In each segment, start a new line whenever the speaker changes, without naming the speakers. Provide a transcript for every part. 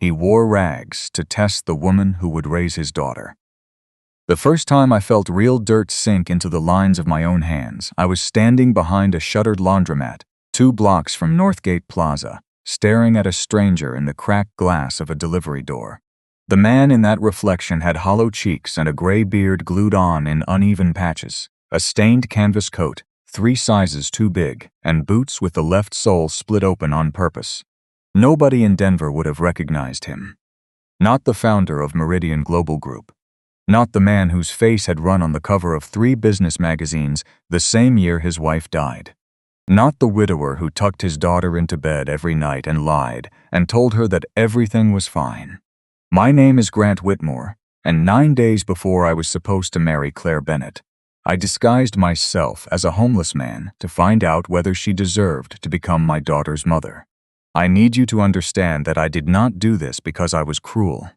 He wore rags to test the woman who would raise his daughter. The first time I felt real dirt sink into the lines of my own hands, I was standing behind a shuttered laundromat, 2 blocks from Northgate Plaza, staring at a stranger in the cracked glass of a delivery door. The man in that reflection had hollow cheeks and a gray beard glued on in uneven patches, a stained canvas coat, 3 sizes too big, and boots with the left sole split open on purpose. Nobody in Denver would have recognized him. Not the founder of Meridian Global Group. Not the man whose face had run on the cover of 3 business magazines the same year his wife died. Not the widower who tucked his daughter into bed every night and lied and told her that everything was fine. My name is Grant Whitmore, and 9 days before I was supposed to marry Claire Bennett, I disguised myself as a homeless man to find out whether she deserved to become my daughter's mother. I need you to understand that I did not do this because I was cruel.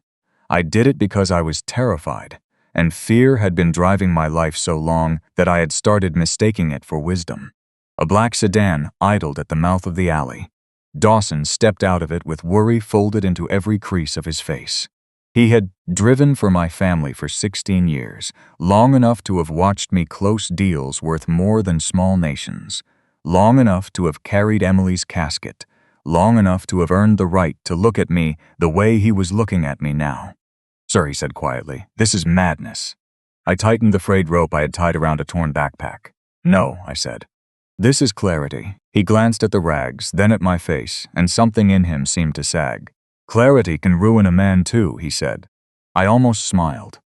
I did it because I was terrified, and fear had been driving my life so long that I had started mistaking it for wisdom. A black sedan idled at the mouth of the alley. Dawson stepped out of it with worry folded into every crease of his face. He had driven for my family for 16 years, long enough to have watched me close deals worth more than small nations, long enough to have carried Emily's casket, long enough to have earned the right to look at me the way he was looking at me now. "Sir," he said quietly, "this is madness." I tightened the frayed rope I had tied around a torn backpack. "No," I said. "This is clarity." He glanced at the rags, then at my face, and something in him seemed to sag. "Clarity can ruin a man too," he said. I almost smiled.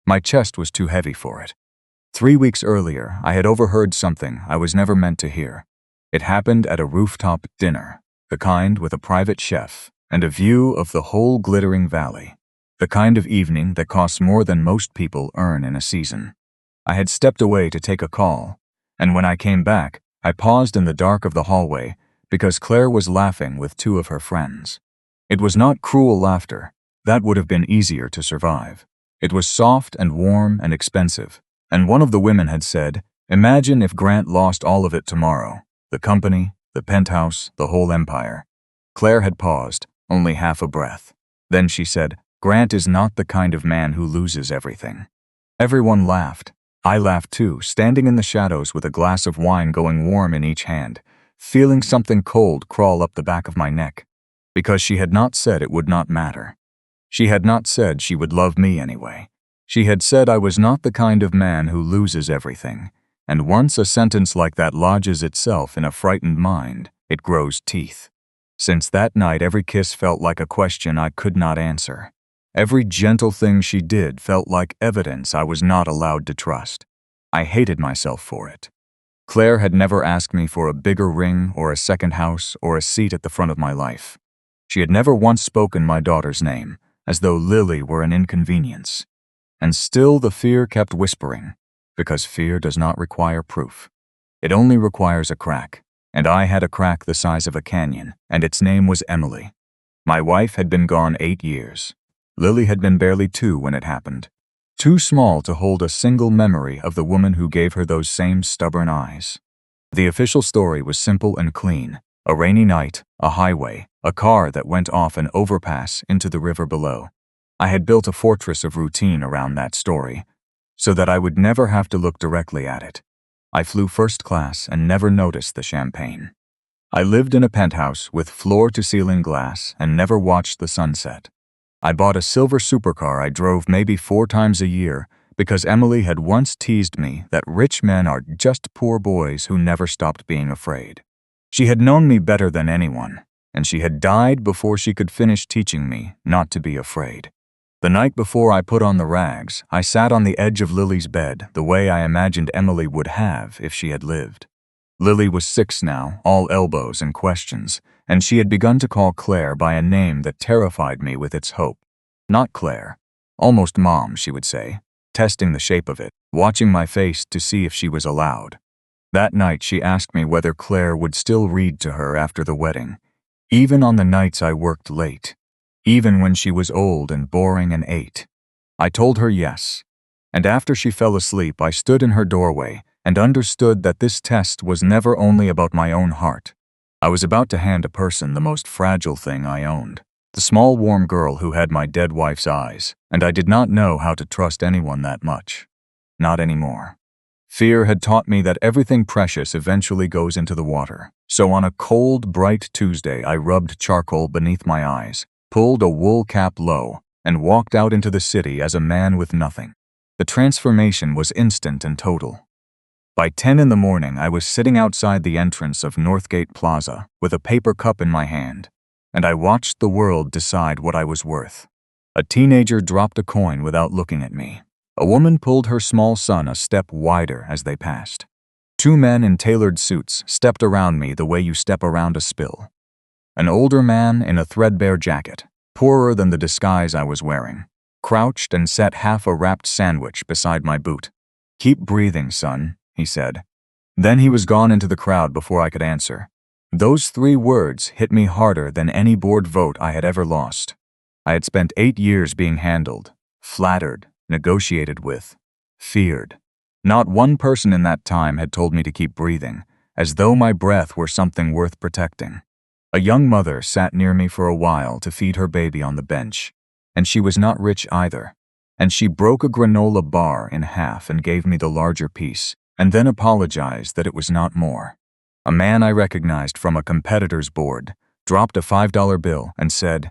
My chest was too heavy for it. 3 weeks earlier, I had overheard something I was never meant to hear. It happened at a rooftop dinner, the kind with a private chef and a view of the whole glittering valley, the kind of evening that costs more than most people earn in a season. I had stepped away to take a call, and when I came back, I paused in the dark of the hallway because Claire was laughing with 2 of her friends. It was not cruel laughter. That would have been easier to survive. It was soft and warm and expensive, and one of the women had said, "Imagine if Grant lost all of it tomorrow. The company, the penthouse, the whole empire." Claire had paused, only half a breath. Then she said, "Grant is not the kind of man who loses everything." Everyone laughed. I laughed too, standing in the shadows with a glass of wine going warm in each hand, feeling something cold crawl up the back of my neck. Because she had not said it would not matter. She had not said she would love me anyway. She had said I was not the kind of man who loses everything, and once a sentence like that lodges itself in a frightened mind, it grows teeth. Since that night, every kiss felt like a question I could not answer. Every gentle thing she did felt like evidence I was not allowed to trust. I hated myself for it. Claire had never asked me for a bigger ring or a second house or a seat at the front of my life. She had never once spoken my daughter's name, as though Lily were an inconvenience. And still the fear kept whispering, because fear does not require proof. It only requires a crack, and I had a crack the size of a canyon, and its name was Emily. My wife had been gone 8 years. Lily had been barely 2 when it happened. Too small to hold a single memory of the woman who gave her those same stubborn eyes. The official story was simple and clean. A rainy night, a highway, a car that went off an overpass into the river below. I had built a fortress of routine around that story, so that I would never have to look directly at it. I flew first class and never noticed the champagne. I lived in a penthouse with floor-to-ceiling glass and never watched the sunset. I bought a silver supercar I drove maybe 4 times a year because Emily had once teased me that rich men are just poor boys who never stopped being afraid. She had known me better than anyone, and she had died before she could finish teaching me not to be afraid. The night before I put on the rags, I sat on the edge of Lily's bed the way I imagined Emily would have if she had lived. Lily was 6 now, all elbows and questions, and she had begun to call Claire by a name that terrified me with its hope. Not Claire. Almost Mom, she would say, testing the shape of it, watching my face to see if she was allowed. That night she asked me whether Claire would still read to her after the wedding, even on the nights I worked late, even when she was old and boring and ate. I told her yes, and after she fell asleep I stood in her doorway and understood that this test was never only about my own heart. I was about to hand a person the most fragile thing I owned. The small warm girl who had my dead wife's eyes, and I did not know how to trust anyone that much. Not anymore. Fear had taught me that everything precious eventually goes into the water. So on a cold, bright Tuesday, I rubbed charcoal beneath my eyes, pulled a wool cap low, and walked out into the city as a man with nothing. The transformation was instant and total. By 10 in the morning, I was sitting outside the entrance of Northgate Plaza with a paper cup in my hand, and I watched the world decide what I was worth. A teenager dropped a coin without looking at me. A woman pulled her small son a step wider as they passed. Two men in tailored suits stepped around me the way you step around a spill. An older man in a threadbare jacket, poorer than the disguise I was wearing, crouched and set half a wrapped sandwich beside my boot. "Keep breathing, son," he said. Then he was gone into the crowd before I could answer. Those 3 words hit me harder than any board vote I had ever lost. I had spent 8 years being handled, flattered, negotiated with, feared. Not one person in that time had told me to keep breathing, as though my breath were something worth protecting. A young mother sat near me for a while to feed her baby on the bench, and she was not rich either. And she broke a granola bar in half and gave me the larger piece, and then apologized that it was not more. A man I recognized from a competitor's board dropped a $5 bill and said,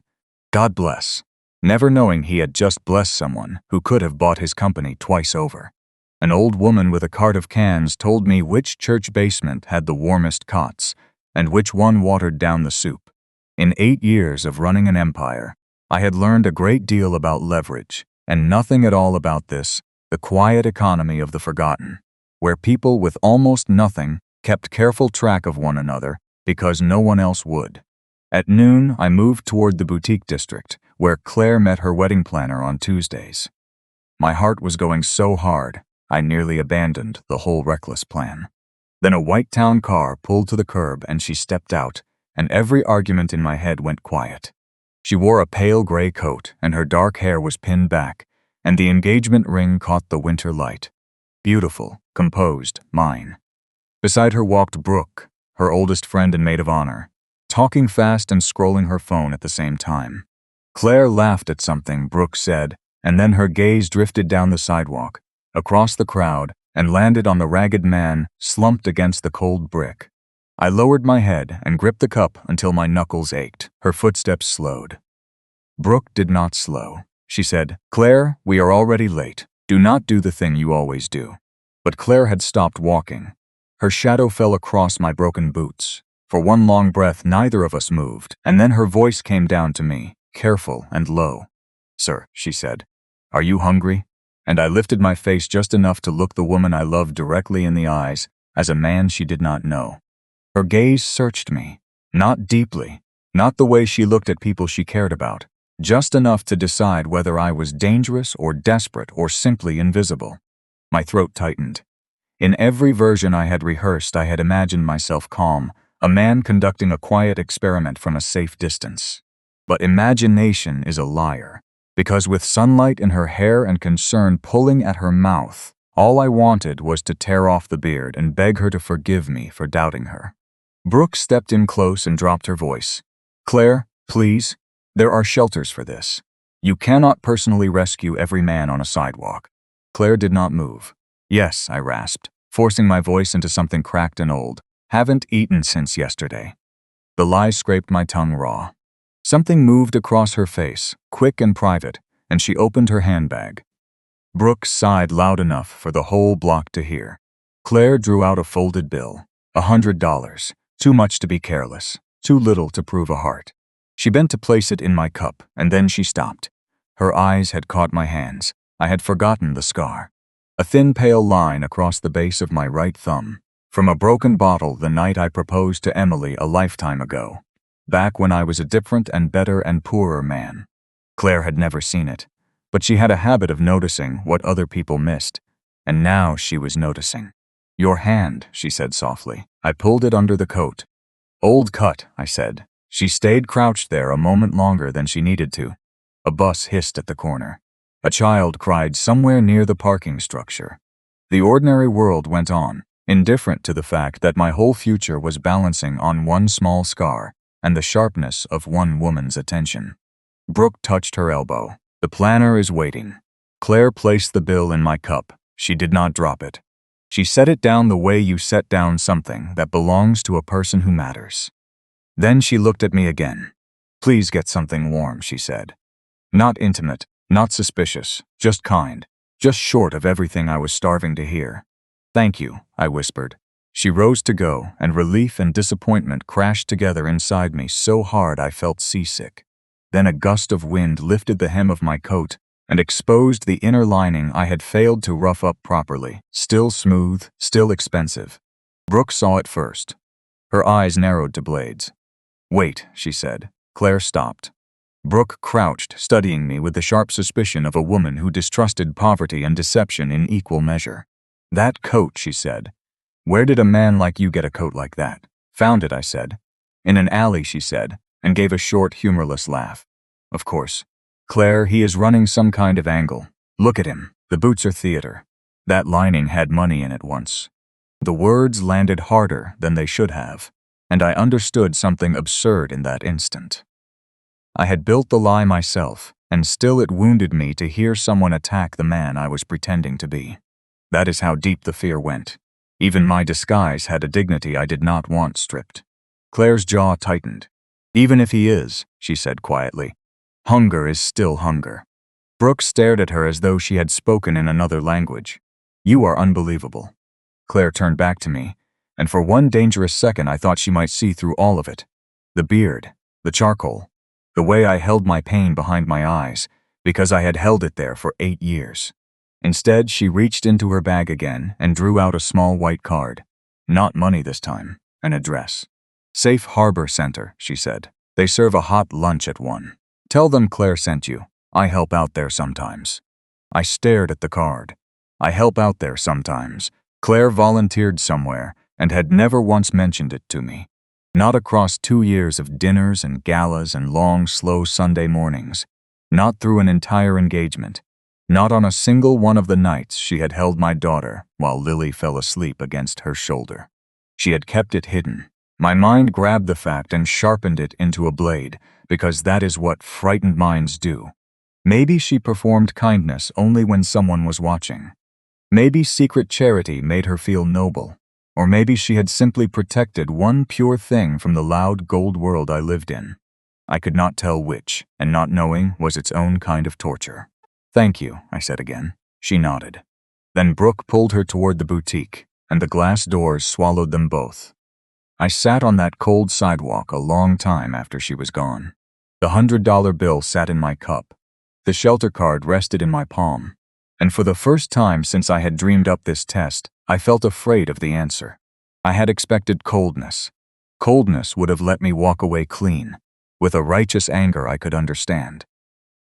"God bless," never knowing he had just blessed someone who could have bought his company twice over. An old woman with a cart of cans told me which church basement had the warmest cots and which one watered down the soup. In 8 years of running an empire, I had learned a great deal about leverage and nothing at all about this, the quiet economy of the forgotten, where people with almost nothing kept careful track of one another because no one else would. At noon, I moved toward the boutique district, where Claire met her wedding planner on Tuesdays. My heart was going so hard, I nearly abandoned the whole reckless plan. Then a white town car pulled to the curb and she stepped out, and every argument in my head went quiet. She wore a pale gray coat, and her dark hair was pinned back, and the engagement ring caught the winter light. Beautiful, composed, mine. Beside her walked Brooke, her oldest friend and maid of honor, talking fast and scrolling her phone at the same time. Claire laughed at something Brooke said, and then her gaze drifted down the sidewalk, across the crowd, and landed on the ragged man slumped against the cold brick. I lowered my head and gripped the cup until my knuckles ached. Her footsteps slowed. Brooke did not slow. She said, "Claire, we are already late. Do not do the thing you always do." But Claire had stopped walking. Her shadow fell across my broken boots. For one long breath, neither of us moved, and then her voice came down to me, careful and low. "Sir," she said, "are you hungry?" And I lifted my face just enough to look the woman I loved directly in the eyes, as a man she did not know. Her gaze searched me, not deeply, not the way she looked at people she cared about, just enough to decide whether I was dangerous or desperate or simply invisible. My throat tightened. In every version I had rehearsed, I had imagined myself calm, a man conducting a quiet experiment from a safe distance. But imagination is a liar, because with sunlight in her hair and concern pulling at her mouth, all I wanted was to tear off the beard and beg her to forgive me for doubting her. Brooke stepped in close and dropped her voice. "Claire, please, there are shelters for this. You cannot personally rescue every man on a sidewalk." Claire did not move. "Yes," I rasped, forcing my voice into something cracked and old. "Haven't eaten since yesterday." The lie scraped my tongue raw. Something moved across her face, quick and private, and she opened her handbag. Brooke sighed loud enough for the whole block to hear. Claire drew out a folded bill. $100. Too much to be careless, too little to prove a heart. She bent to place it in my cup, and then she stopped. Her eyes had caught my hands. I had forgotten the scar. A thin pale line across the base of my right thumb, from a broken bottle the night I proposed to Emily a lifetime ago, back when I was a different and better and poorer man. Claire had never seen it, but she had a habit of noticing what other people missed, and now she was noticing. "Your hand," she said softly. I pulled it under the coat. "Old cut," I said. She stayed crouched there a moment longer than she needed to. A bus hissed at the corner. A child cried somewhere near the parking structure. The ordinary world went on, indifferent to the fact that my whole future was balancing on one small scar and the sharpness of one woman's attention. Brooke touched her elbow. The planner is waiting. Claire placed the bill in my cup. She did not drop it. She set it down the way you set down something that belongs to a person who matters. Then she looked at me again. Please get something warm, she said. Not intimate, not suspicious, just kind, just short of everything I was starving to hear. Thank you, I whispered. She rose to go, and relief and disappointment crashed together inside me so hard I felt seasick. Then a gust of wind lifted the hem of my coat and exposed the inner lining I had failed to rough up properly, still smooth, still expensive. Brooke saw it first. Her eyes narrowed to blades. Wait, she said. Claire stopped. Brooke crouched, studying me with the sharp suspicion of a woman who distrusted poverty and deception in equal measure. That coat, she said. Where did a man like you get a coat like that? Found it, I said. In an alley, she said, and gave a short, humorless laugh. Of course. Claire, he is running some kind of angle. Look at him. The boots are theater. That lining had money in it once. The words landed harder than they should have, and I understood something absurd in that instant. I had built the lie myself, and still it wounded me to hear someone attack the man I was pretending to be. That is how deep the fear went. Even my disguise had a dignity I did not want stripped. Claire's jaw tightened. Even if he is, she said quietly, hunger is still hunger. Brooke stared at her as though she had spoken in another language. You are unbelievable. Claire turned back to me, and for one dangerous second I thought she might see through all of it. The beard, the charcoal, the way I held my pain behind my eyes, because I had held it there for 8 years. Instead, she reached into her bag again and drew out a small white card. Not money this time, an address. Safe Harbor Center, she said. They serve a hot lunch at 1. Tell them Claire sent you. I help out there sometimes. I stared at the card. I help out there sometimes. Claire volunteered somewhere and had never once mentioned it to me. Not across 2 years of dinners and galas and long, slow Sunday mornings. Not through an entire engagement. Not on a single one of the nights she had held my daughter while Lily fell asleep against her shoulder. She had kept it hidden. My mind grabbed the fact and sharpened it into a blade, because that is what frightened minds do. Maybe she performed kindness only when someone was watching. Maybe secret charity made her feel noble. Or maybe she had simply protected one pure thing from the loud gold world I lived in. I could not tell which, and not knowing was its own kind of torture. Thank you, I said again. She nodded. Then Brooke pulled her toward the boutique, and the glass doors swallowed them both. I sat on that cold sidewalk a long time after she was gone. The $100 bill sat in my cup. The shelter card rested in my palm. And for the first time since I had dreamed up this test, I felt afraid of the answer. I had expected coldness. Coldness would have let me walk away clean, with a righteous anger I could understand.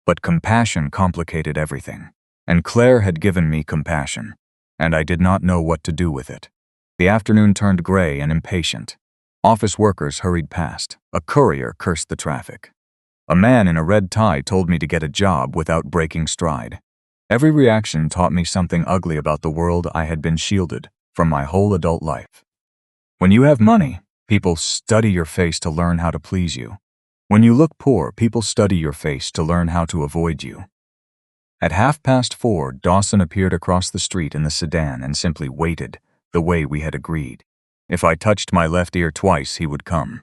But compassion complicated everything, and Claire had given me compassion, and I did not know what to do with it. The afternoon turned gray and impatient. Office workers hurried past. A courier cursed the traffic. A man in a red tie told me to get a job without breaking stride. Every reaction taught me something ugly about the world I had been shielded from my whole adult life. When you have money, people study your face to learn how to please you. When you look poor, people study your face to learn how to avoid you. At 4:30, Dawson appeared across the street in the sedan and simply waited, the way we had agreed. If I touched my left ear twice, he would come.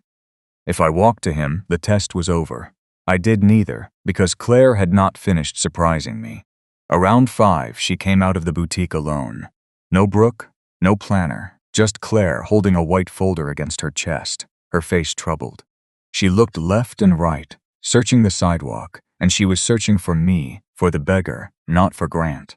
If I walked to him, the test was over. I did neither, because Claire had not finished surprising me. Around 5, she came out of the boutique alone. No Brooke, no planner, just Claire holding a white folder against her chest, her face troubled. She looked left and right, searching the sidewalk, and she was searching for me, for the beggar, not for Grant.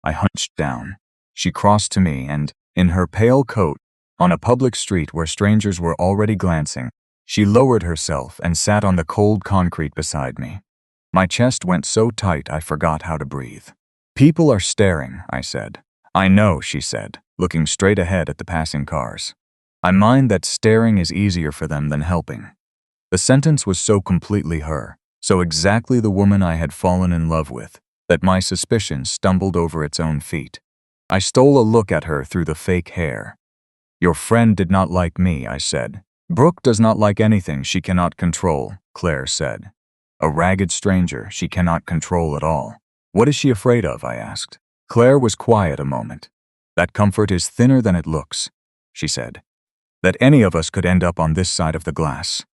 I hunched down. She crossed to me and, in her pale coat, on a public street where strangers were already glancing, she lowered herself and sat on the cold concrete beside me. My chest went so tight I forgot how to breathe. People are staring, I said. I know, she said, looking straight ahead at the passing cars. I mind that staring is easier for them than helping. The sentence was so completely her, so exactly the woman I had fallen in love with, that my suspicion stumbled over its own feet. I stole a look at her through the fake hair. Your friend did not like me, I said. Brooke does not like anything she cannot control, Claire said. A ragged stranger she cannot control at all. What is she afraid of? I asked. Claire was quiet a moment. That comfort is thinner than it looks, she said. That any of us could end up on this side of the glass.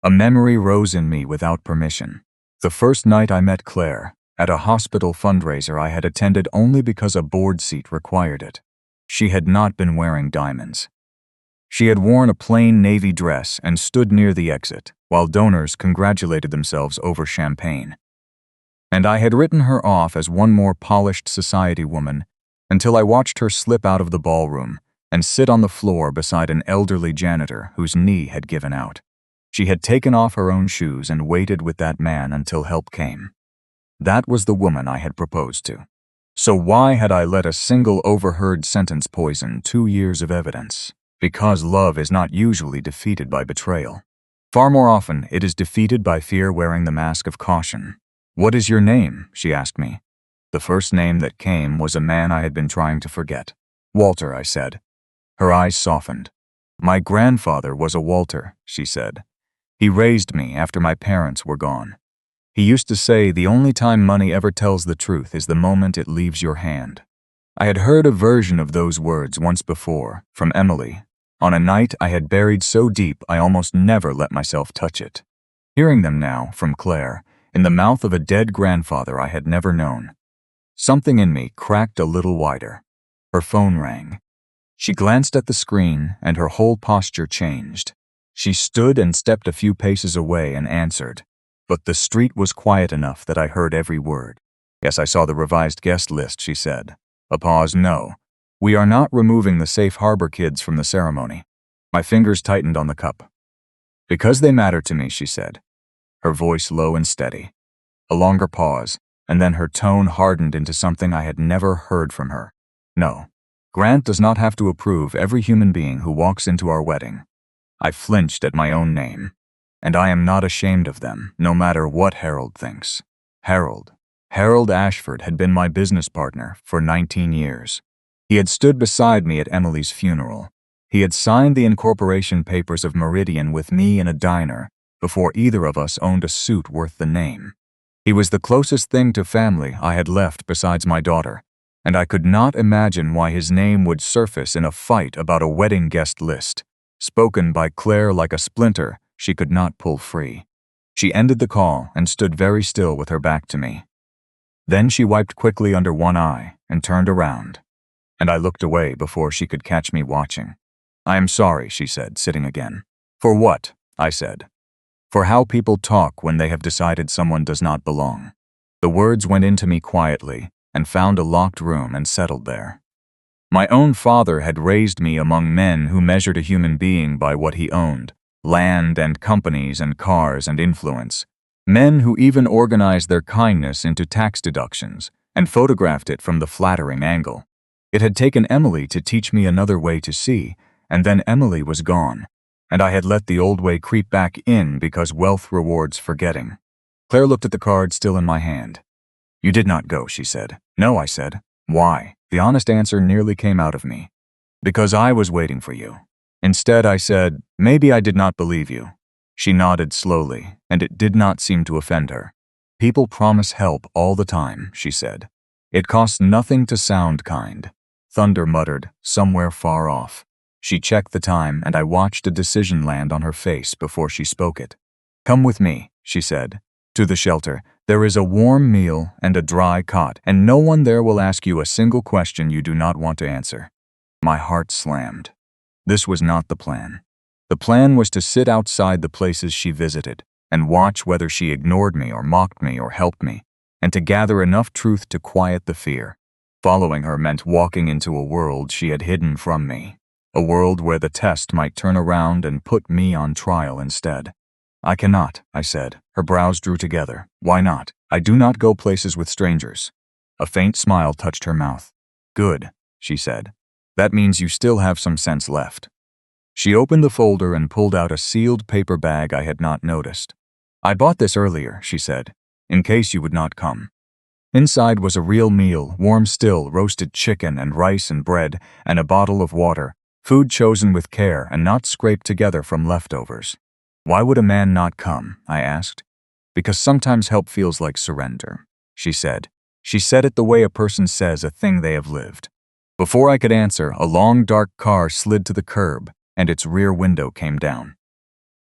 A memory rose in me without permission. The first night I met Claire, at a hospital fundraiser I had attended only because a board seat required it. She had not been wearing diamonds. She had worn a plain navy dress and stood near the exit, while donors congratulated themselves over champagne. And I had written her off as one more polished society woman until I watched her slip out of the ballroom and sit on the floor beside an elderly janitor whose knee had given out. She had taken off her own shoes and waited with that man until help came. That was the woman I had proposed to. So why had I let a single overheard sentence poison 2 years of evidence? Because love is not usually defeated by betrayal. Far more often, it is defeated by fear wearing the mask of caution. What is your name? She asked me. The first name that came was a man I had been trying to forget. Walter, I said. Her eyes softened. My grandfather was a Walter, she said. He raised me after my parents were gone. He used to say the only time money ever tells the truth is the moment it leaves your hand. I had heard a version of those words once before, from Emily, on a night I had buried so deep I almost never let myself touch it. Hearing them now, from Claire, in the mouth of a dead grandfather I had never known, something in me cracked a little wider. Her phone rang. She glanced at the screen, and her whole posture changed. She stood and stepped a few paces away and answered. But the street was quiet enough that I heard every word. Yes, I saw the revised guest list, she said. A pause, no. We are not removing the safe harbor kids from the ceremony. My fingers tightened on the cup. Because they matter to me, she said, her voice low and steady. A longer pause, and then her tone hardened into something I had never heard from her. No, Grant does not have to approve every human being who walks into our wedding. I flinched at my own name, and I am not ashamed of them, no matter what Harold thinks. Harold Ashford had been my business partner for 19 years. He had stood beside me at Emily's funeral. He had signed the incorporation papers of Meridian with me in a diner before either of us owned a suit worth the name. He was the closest thing to family I had left besides my daughter, and I could not imagine why his name would surface in a fight about a wedding guest list, spoken by Claire like a splinter she could not pull free. She ended the call and stood very still with her back to me. Then she wiped quickly under one eye and turned around, and I looked away before she could catch me watching. I am sorry, she said, sitting again. For what? I said. For how people talk when they have decided someone does not belong. The words went into me quietly and found a locked room and settled there. My own father had raised me among men who measured a human being by what he owned, land and companies and cars and influence. Men who even organized their kindness into tax deductions and photographed it from the flattering angle. It had taken Emily to teach me another way to see, and then Emily was gone, and I had let the old way creep back in because wealth rewards forgetting. Claire looked at the card still in my hand. You did not go, she said. No, I said. Why? The honest answer nearly came out of me. Because I was waiting for you. Instead, I said, maybe I did not believe you. She nodded slowly, and it did not seem to offend her. People promise help all the time, she said. It costs nothing to sound kind. Thunder muttered, somewhere far off. She checked the time, and I watched a decision land on her face before she spoke it. Come with me, she said, to the shelter. There is a warm meal and a dry cot, and no one there will ask you a single question you do not want to answer. My heart slammed. This was not the plan. The plan was to sit outside the places she visited and watch whether she ignored me or mocked me or helped me, and to gather enough truth to quiet the fear. Following her meant walking into a world she had hidden from me, a world where the test might turn around and put me on trial instead. I cannot, I said. Her brows drew together. Why not? I do not go places with strangers. A faint smile touched her mouth. Good, she said. That means you still have some sense left. She opened the folder and pulled out a sealed paper bag I had not noticed. I bought this earlier, she said, in case you would not come. Inside was a real meal, warm still, roasted chicken and rice and bread, and a bottle of water, food chosen with care and not scraped together from leftovers. Why would a man not come? I asked. because sometimes help feels like surrender, she said. She said it the way a person says a thing they have lived. Before I could answer, a long, dark car slid to the curb, and its rear window came down.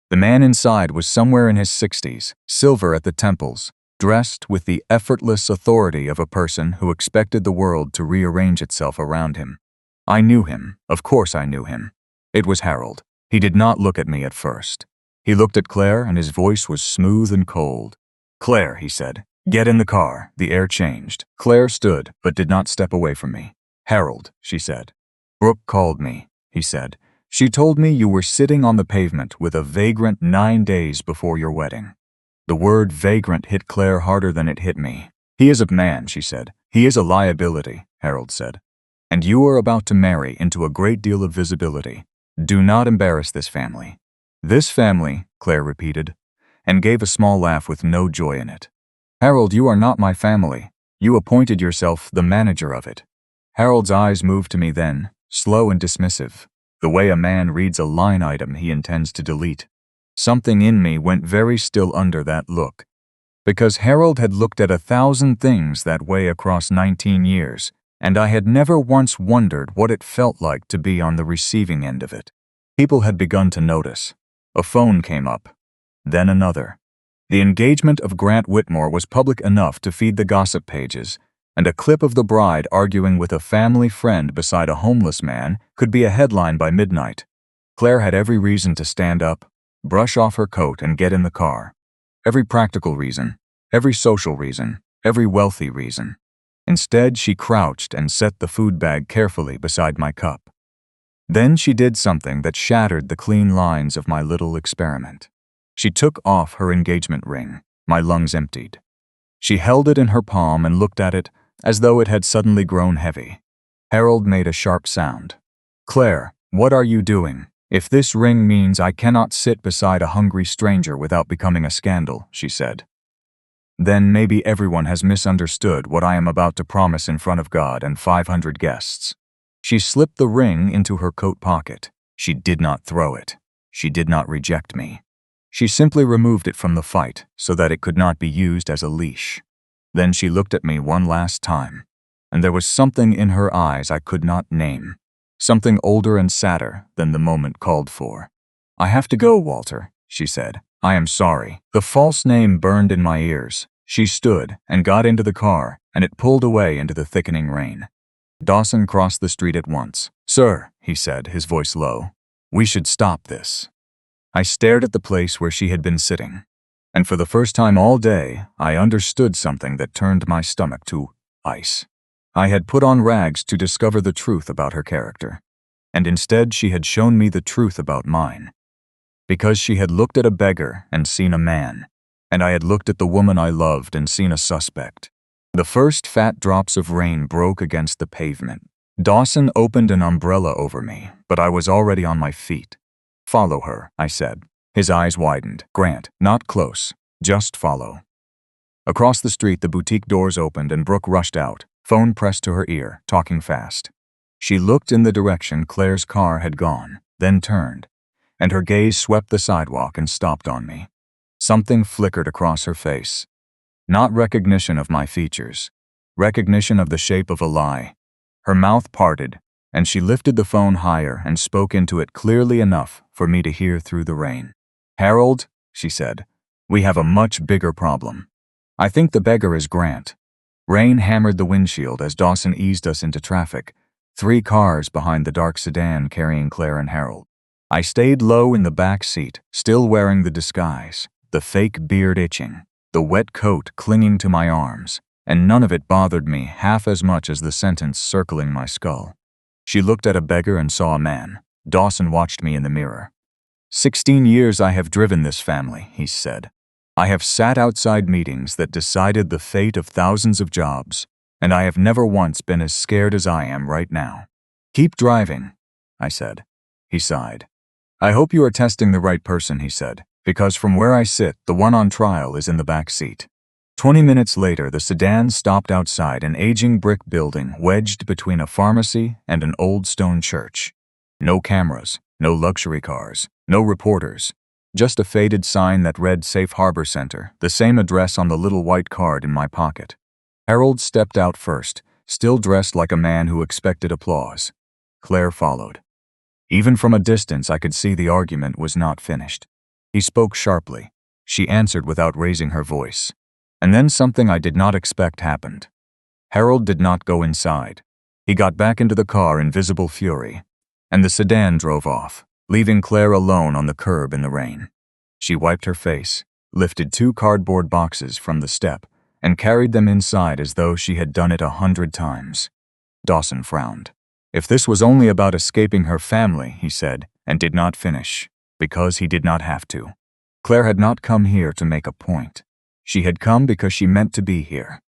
The man inside was somewhere in his 60s, silver at the temples, dressed with the effortless authority of a person who expected the world to rearrange itself around him. I knew him. Of course I knew him. It was Harold. He did not look at me at first. He looked at Claire, and his voice was smooth and cold. "Claire," he said, "get in the car." The air changed. Claire stood, but did not step away from me. "Harold," she said. "Brooke called me," he said. "She told me you were sitting on the pavement with a vagrant 9 days before your wedding." The word vagrant hit Claire harder than it hit me. "He is a man," she said. "He is a liability," Harold said. "And you are about to marry into a great deal of visibility. Do not embarrass this family." "This family," Claire repeated, and gave a small laugh with no joy in it. "Harold, you are not my family. You appointed yourself the manager of it." Harold's eyes moved to me then, slow and dismissive, the way a man reads a line item he intends to delete. Something in me went very still under that look, because Harold had looked at 1,000 things that way across 19 years, and I had never once wondered what it felt like to be on the receiving end of it. People had begun to notice. A phone came up, then another. The engagement of Grant Whitmore was public enough to feed the gossip pages, and a clip of the bride arguing with a family friend beside a homeless man could be a headline by midnight. Claire had every reason to stand up, brush off her coat, and get in the car. Every practical reason, every social reason, every wealthy reason. Instead, she crouched and set the food bag carefully beside my cup. Then she did something that shattered the clean lines of my little experiment. She took off her engagement ring. My lungs emptied. She held it in her palm and looked at it as though it had suddenly grown heavy. Harold made a sharp sound. "Claire, what are you doing? If this ring means I cannot sit beside a hungry stranger without becoming a scandal," she said, "then maybe everyone has misunderstood what I am about to promise in front of God and 500 guests." She slipped the ring into her coat pocket. She did not throw it. She did not reject me. She simply removed it from the fight so that it could not be used as a leash. Then she looked at me one last time, and there was something in her eyes I could not name. Something older and sadder than the moment called for. "I have to go, Walter," she said. "I am sorry." The false name burned in my ears. She stood and got into the car, and it pulled away into the thickening rain. Dawson crossed the street at once. "Sir," he said, his voice low, "we should stop this." I stared at the place where she had been sitting, and for the first time all day, I understood something that turned my stomach to ice. I had put on rags to discover the truth about her character, and instead she had shown me the truth about mine. Because she had looked at a beggar and seen a man, and I had looked at the woman I loved and seen a suspect. The first fat drops of rain broke against the pavement. Dawson opened an umbrella over me, but I was already on my feet. "Follow her," I said. His eyes widened. "Grant, not close. Just follow." Across the street, the boutique doors opened and Brooke rushed out, phone pressed to her ear, talking fast. She looked in the direction Claire's car had gone, then turned, and her gaze swept the sidewalk and stopped on me. Something flickered across her face. Not recognition of my features, recognition of the shape of a lie. Her mouth parted, and she lifted the phone higher and spoke into it clearly enough for me to hear through the rain. "Harold," she said, "we have a much bigger problem. I think the beggar is Grant." Rain hammered the windshield as Dawson eased us into traffic, 3 cars behind the dark sedan carrying Claire and Harold. I stayed low in the back seat, still wearing the disguise, the fake beard itching, the wet coat clinging to my arms, and none of it bothered me half as much as the sentence circling my skull. She looked at a beggar and saw a man. Dawson watched me in the mirror. 16 years I have driven this family, he said. I have sat outside meetings that decided the fate of thousands of jobs, and I have never once been as scared as I am right now. Keep driving, I said. He sighed. I hope you are testing the right person, he said, because from where I sit, the one on trial is in the back seat. 20 minutes later, the sedan stopped outside an aging brick building wedged between a pharmacy and an old stone church. No cameras, no luxury cars, no reporters, Just a faded sign that read Safe Harbor Center, the same address on the little white card in my pocket. Harold stepped out first, still dressed like a man who expected applause. Claire followed. Even from a distance, I could see the argument was not finished. He spoke sharply. She answered without raising her voice. And then something I did not expect happened. Harold did not go inside. He got back into the car in visible fury, and the sedan drove off, leaving Claire alone on the curb in the rain. She wiped her face, lifted 2 cardboard boxes from the step, and carried them inside as though she had done it 100 times. Dawson frowned. If this was only about escaping her family, he said, and did not finish, because he did not have to. Claire had not come here to make a point. She had come because she meant to be here.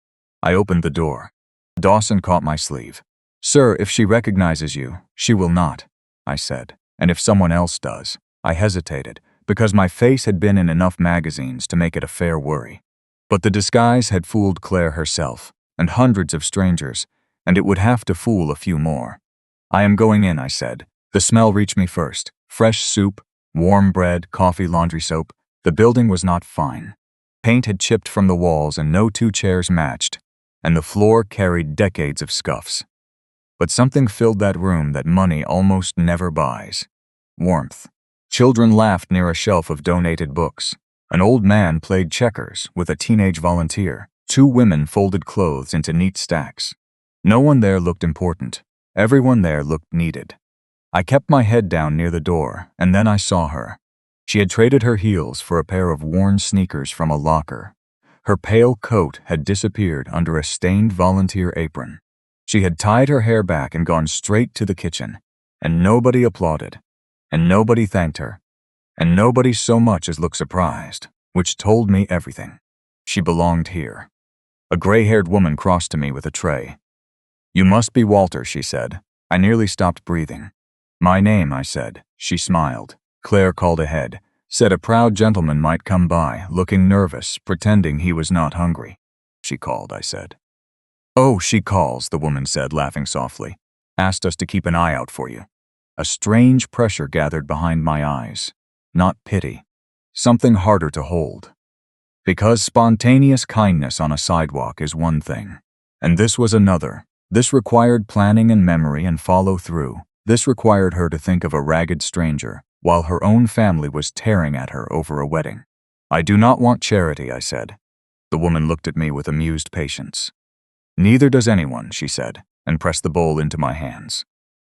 I opened the door. Dawson caught my sleeve. "Sir, if she recognizes you, she will not," I said. "And if someone else does." I hesitated, because my face had been in enough magazines to make it a fair worry. But the disguise had fooled Claire herself, and hundreds of strangers, and it would have to fool a few more. "I am going in," I said. The smell reached me first. Fresh soup, warm bread, coffee, laundry soap. The building was not fine. Paint had chipped from the walls and no 2 chairs matched, and the floor carried decades of scuffs. But something filled that room that money almost never buys. Warmth. Children laughed near a shelf of donated books. An old man played checkers with a teenage volunteer. 2 women folded clothes into neat stacks. No one there looked important. Everyone there looked needed. I kept my head down near the door, and then I saw her. She had traded her heels for a pair of worn sneakers from a locker. Her pale coat had disappeared under a stained volunteer apron. She had tied her hair back and gone straight to the kitchen, and nobody applauded, and nobody thanked her, and nobody so much as looked surprised, which told me everything. She belonged here. A gray-haired woman crossed to me with a tray. "You must be Walter," she said. I nearly stopped breathing. "My name," I said. She smiled. Claire called ahead, said a proud gentleman might come by, looking nervous, pretending he was not hungry. "She called," I said. "Oh, she calls," the woman said, laughing softly. "Asked us to keep an eye out for you." A strange pressure gathered behind my eyes. Not pity. Something harder to hold. Because spontaneous kindness on a sidewalk is one thing, and this was another. This required planning and memory and follow-through. This required her to think of a ragged stranger, while her own family was tearing at her over a wedding. "I do not want charity," I said. The woman looked at me with amused patience. "Neither does anyone," she said, and pressed the bowl into my hands.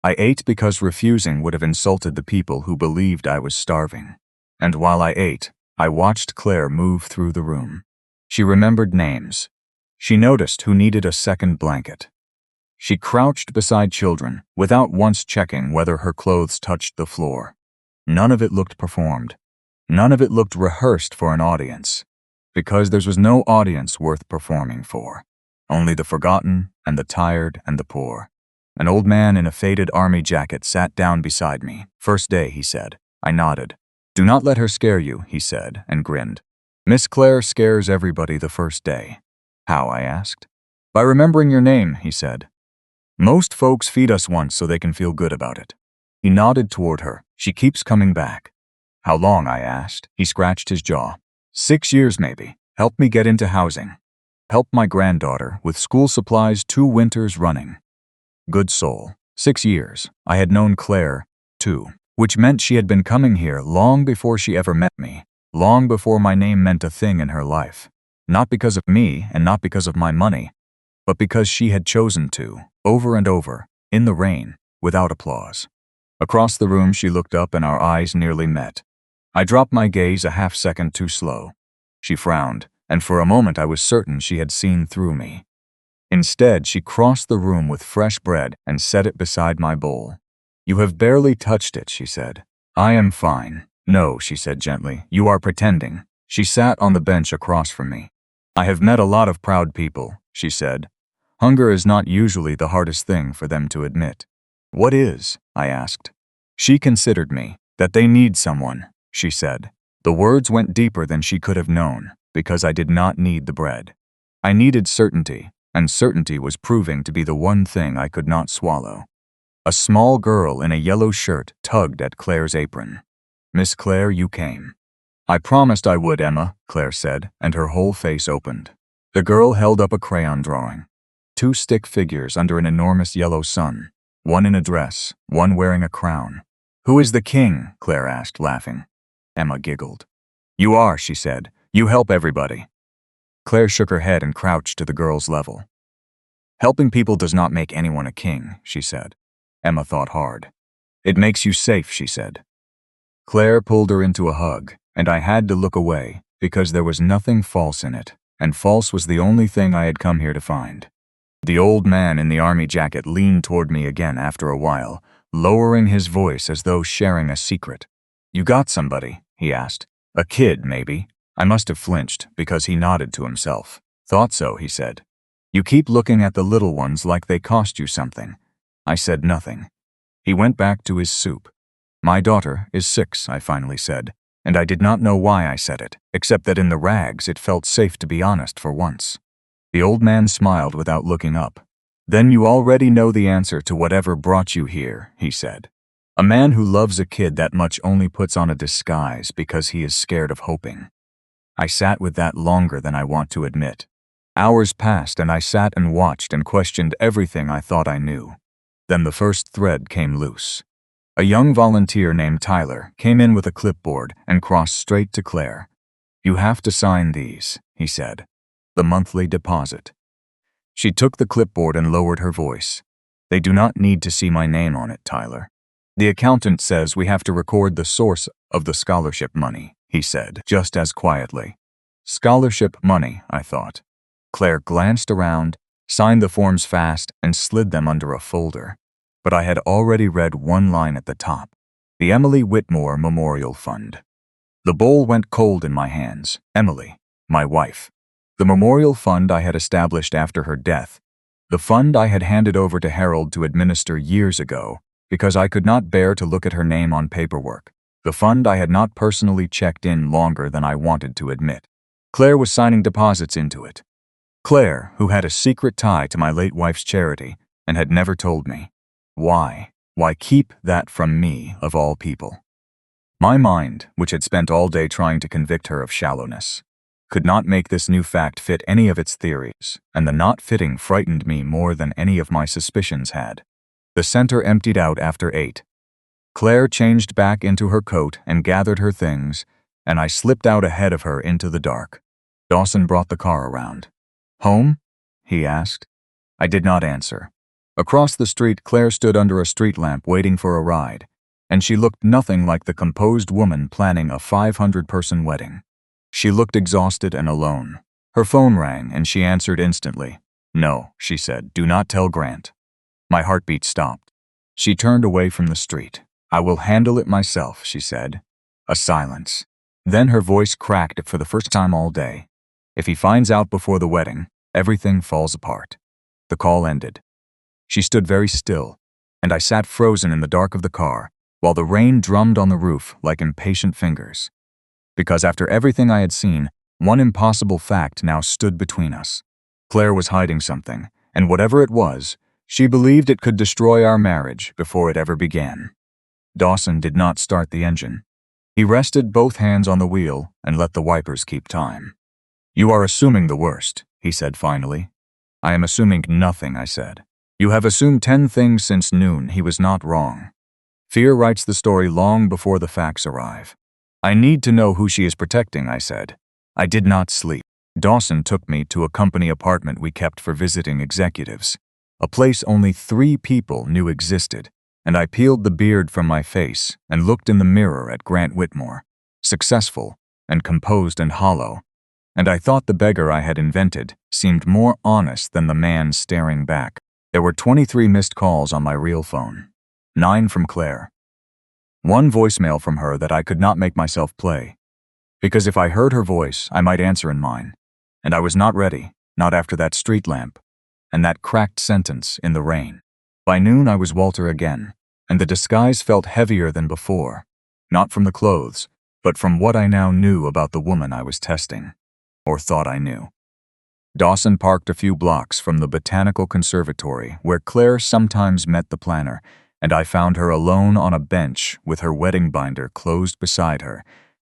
I ate because refusing would have insulted the people who believed I was starving. And while I ate, I watched Claire move through the room. She remembered names. She noticed who needed a second blanket. She crouched beside children, without once checking whether her clothes touched the floor. None of it looked performed. None of it looked rehearsed for an audience. Because there was no audience worth performing for. Only the forgotten, and the tired, and the poor. An old man in a faded army jacket sat down beside me. "First day," he said. I nodded. "Do not let her scare you," he said, and grinned. "Miss Claire scares everybody the first day." "How?" I asked. "By remembering your name," he said. "Most folks feed us once so they can feel good about it." He nodded toward her. "She keeps coming back." "How long?" I asked. He scratched his jaw. 6 years maybe. Helped me get into housing. Helped my granddaughter with school supplies 2 winters running. Good soul. 6 years. I had known Claire, too, which meant she had been coming here long before she ever met me, long before my name meant a thing in her life. Not because of me and not because of my money, but because she had chosen to, over and over, in the rain, without applause. Across the room she looked up and our eyes nearly met. I dropped my gaze a half-second too slow. She frowned, and for a moment I was certain she had seen through me. Instead, she crossed the room with fresh bread and set it beside my bowl. "You have barely touched it," she said. "I am fine." "No," she said gently. "You are pretending." She sat on the bench across from me. "I have met a lot of proud people," she said. "Hunger is not usually the hardest thing for them to admit." "What is?" I asked. She considered me. "That they need someone," she said. The words went deeper than she could have known, because I did not need the bread. I needed certainty, and certainty was proving to be the one thing I could not swallow. A small girl in a yellow shirt tugged at Claire's apron. "Miss Claire, you came." "I promised I would, Emma," Claire said, and her whole face opened. The girl held up a crayon drawing. 2 stick figures under an enormous yellow sun, one in a dress, one wearing a crown. "Who is the king?" Claire asked, laughing. Emma giggled. "You are," she said. "You help everybody." Claire shook her head and crouched to the girl's level. "Helping people does not make anyone a king," she said. Emma thought hard. "It makes you safe," she said. Claire pulled her into a hug, and I had to look away because there was nothing false in it, and false was the only thing I had come here to find. The old man in the army jacket leaned toward me again after a while, lowering his voice as though sharing a secret. "You got somebody?" he asked. "A kid, maybe?" I must have flinched because he nodded to himself. "Thought so," he said. "You keep looking at the little ones like they cost you something." I said nothing. He went back to his soup. "My daughter is 6, I finally said, and I did not know why I said it, except that in the rags it felt safe to be honest for once. The old man smiled without looking up. "Then you already know the answer to whatever brought you here," he said. "A man who loves a kid that much only puts on a disguise because he is scared of hoping." I sat with that longer than I want to admit. Hours passed and I sat and watched and questioned everything I thought I knew. Then the first thread came loose. A young volunteer named Tyler came in with a clipboard and crossed straight to Claire. "You have to sign these," he said. "The monthly deposit." She took the clipboard and lowered her voice. "They do not need to see my name on it, Tyler. The accountant says we have to record the source of the scholarship money," he said, just as quietly. Scholarship money, I thought. Claire glanced around, signed the forms fast, and slid them under a folder. But I had already read one line at the top. "The Emily Whitmore Memorial Fund." The bowl went cold in my hands. Emily, my wife. The memorial fund I had established after her death. The fund I had handed over to Harold to administer years ago, because I could not bear to look at her name on paperwork. The fund I had not personally checked in longer than I wanted to admit. Claire was signing deposits into it. Claire, who had a secret tie to my late wife's charity and had never told me. Why? Why keep that from me, of all people? My mind, which had spent all day trying to convict her of shallowness, could not make this new fact fit any of its theories, and the not fitting frightened me more than any of my suspicions had. The center emptied out after 8. Claire changed back into her coat and gathered her things, and I slipped out ahead of her into the dark. Dawson brought the car around. "Home?" he asked. I did not answer. Across the street, Claire stood under a street lamp waiting for a ride, and she looked nothing like the composed woman planning a 500-person wedding. She looked exhausted and alone. Her phone rang, and she answered instantly. "No," she said, "do not tell Grant." My heartbeat stopped. She turned away from the street. "I will handle it myself," she said. A silence. Then her voice cracked for the first time all day. "If he finds out before the wedding, everything falls apart." The call ended. She stood very still, and I sat frozen in the dark of the car, while the rain drummed on the roof like impatient fingers. Because after everything I had seen, one impossible fact now stood between us. Claire was hiding something, and whatever it was, she believed it could destroy our marriage before it ever began. Dawson did not start the engine. He rested both hands on the wheel and let the wipers keep time. "You are assuming the worst," he said finally. "I am assuming nothing," I said. "You have assumed 10 things since noon." He was not wrong. Fear writes the story long before the facts arrive. "I need to know who she is protecting," I said. I did not sleep. Dawson took me to a company apartment we kept for visiting executives, a place only 3 people knew existed, and I peeled the beard from my face and looked in the mirror at Grant Whitmore, successful and composed and hollow, and I thought the beggar I had invented seemed more honest than the man staring back. There were 23 missed calls on my real phone, 9 from Claire. 1 voicemail from her that I could not make myself play, because if I heard her voice, I might answer in mine, and I was not ready, not after that street lamp, and that cracked sentence in the rain. By noon I was Walter again, and the disguise felt heavier than before, not from the clothes, but from what I now knew about the woman I was testing, or thought I knew. Dawson parked a few blocks from the Botanical Conservatory, where Claire sometimes met the planner, and I found her alone on a bench with her wedding binder closed beside her,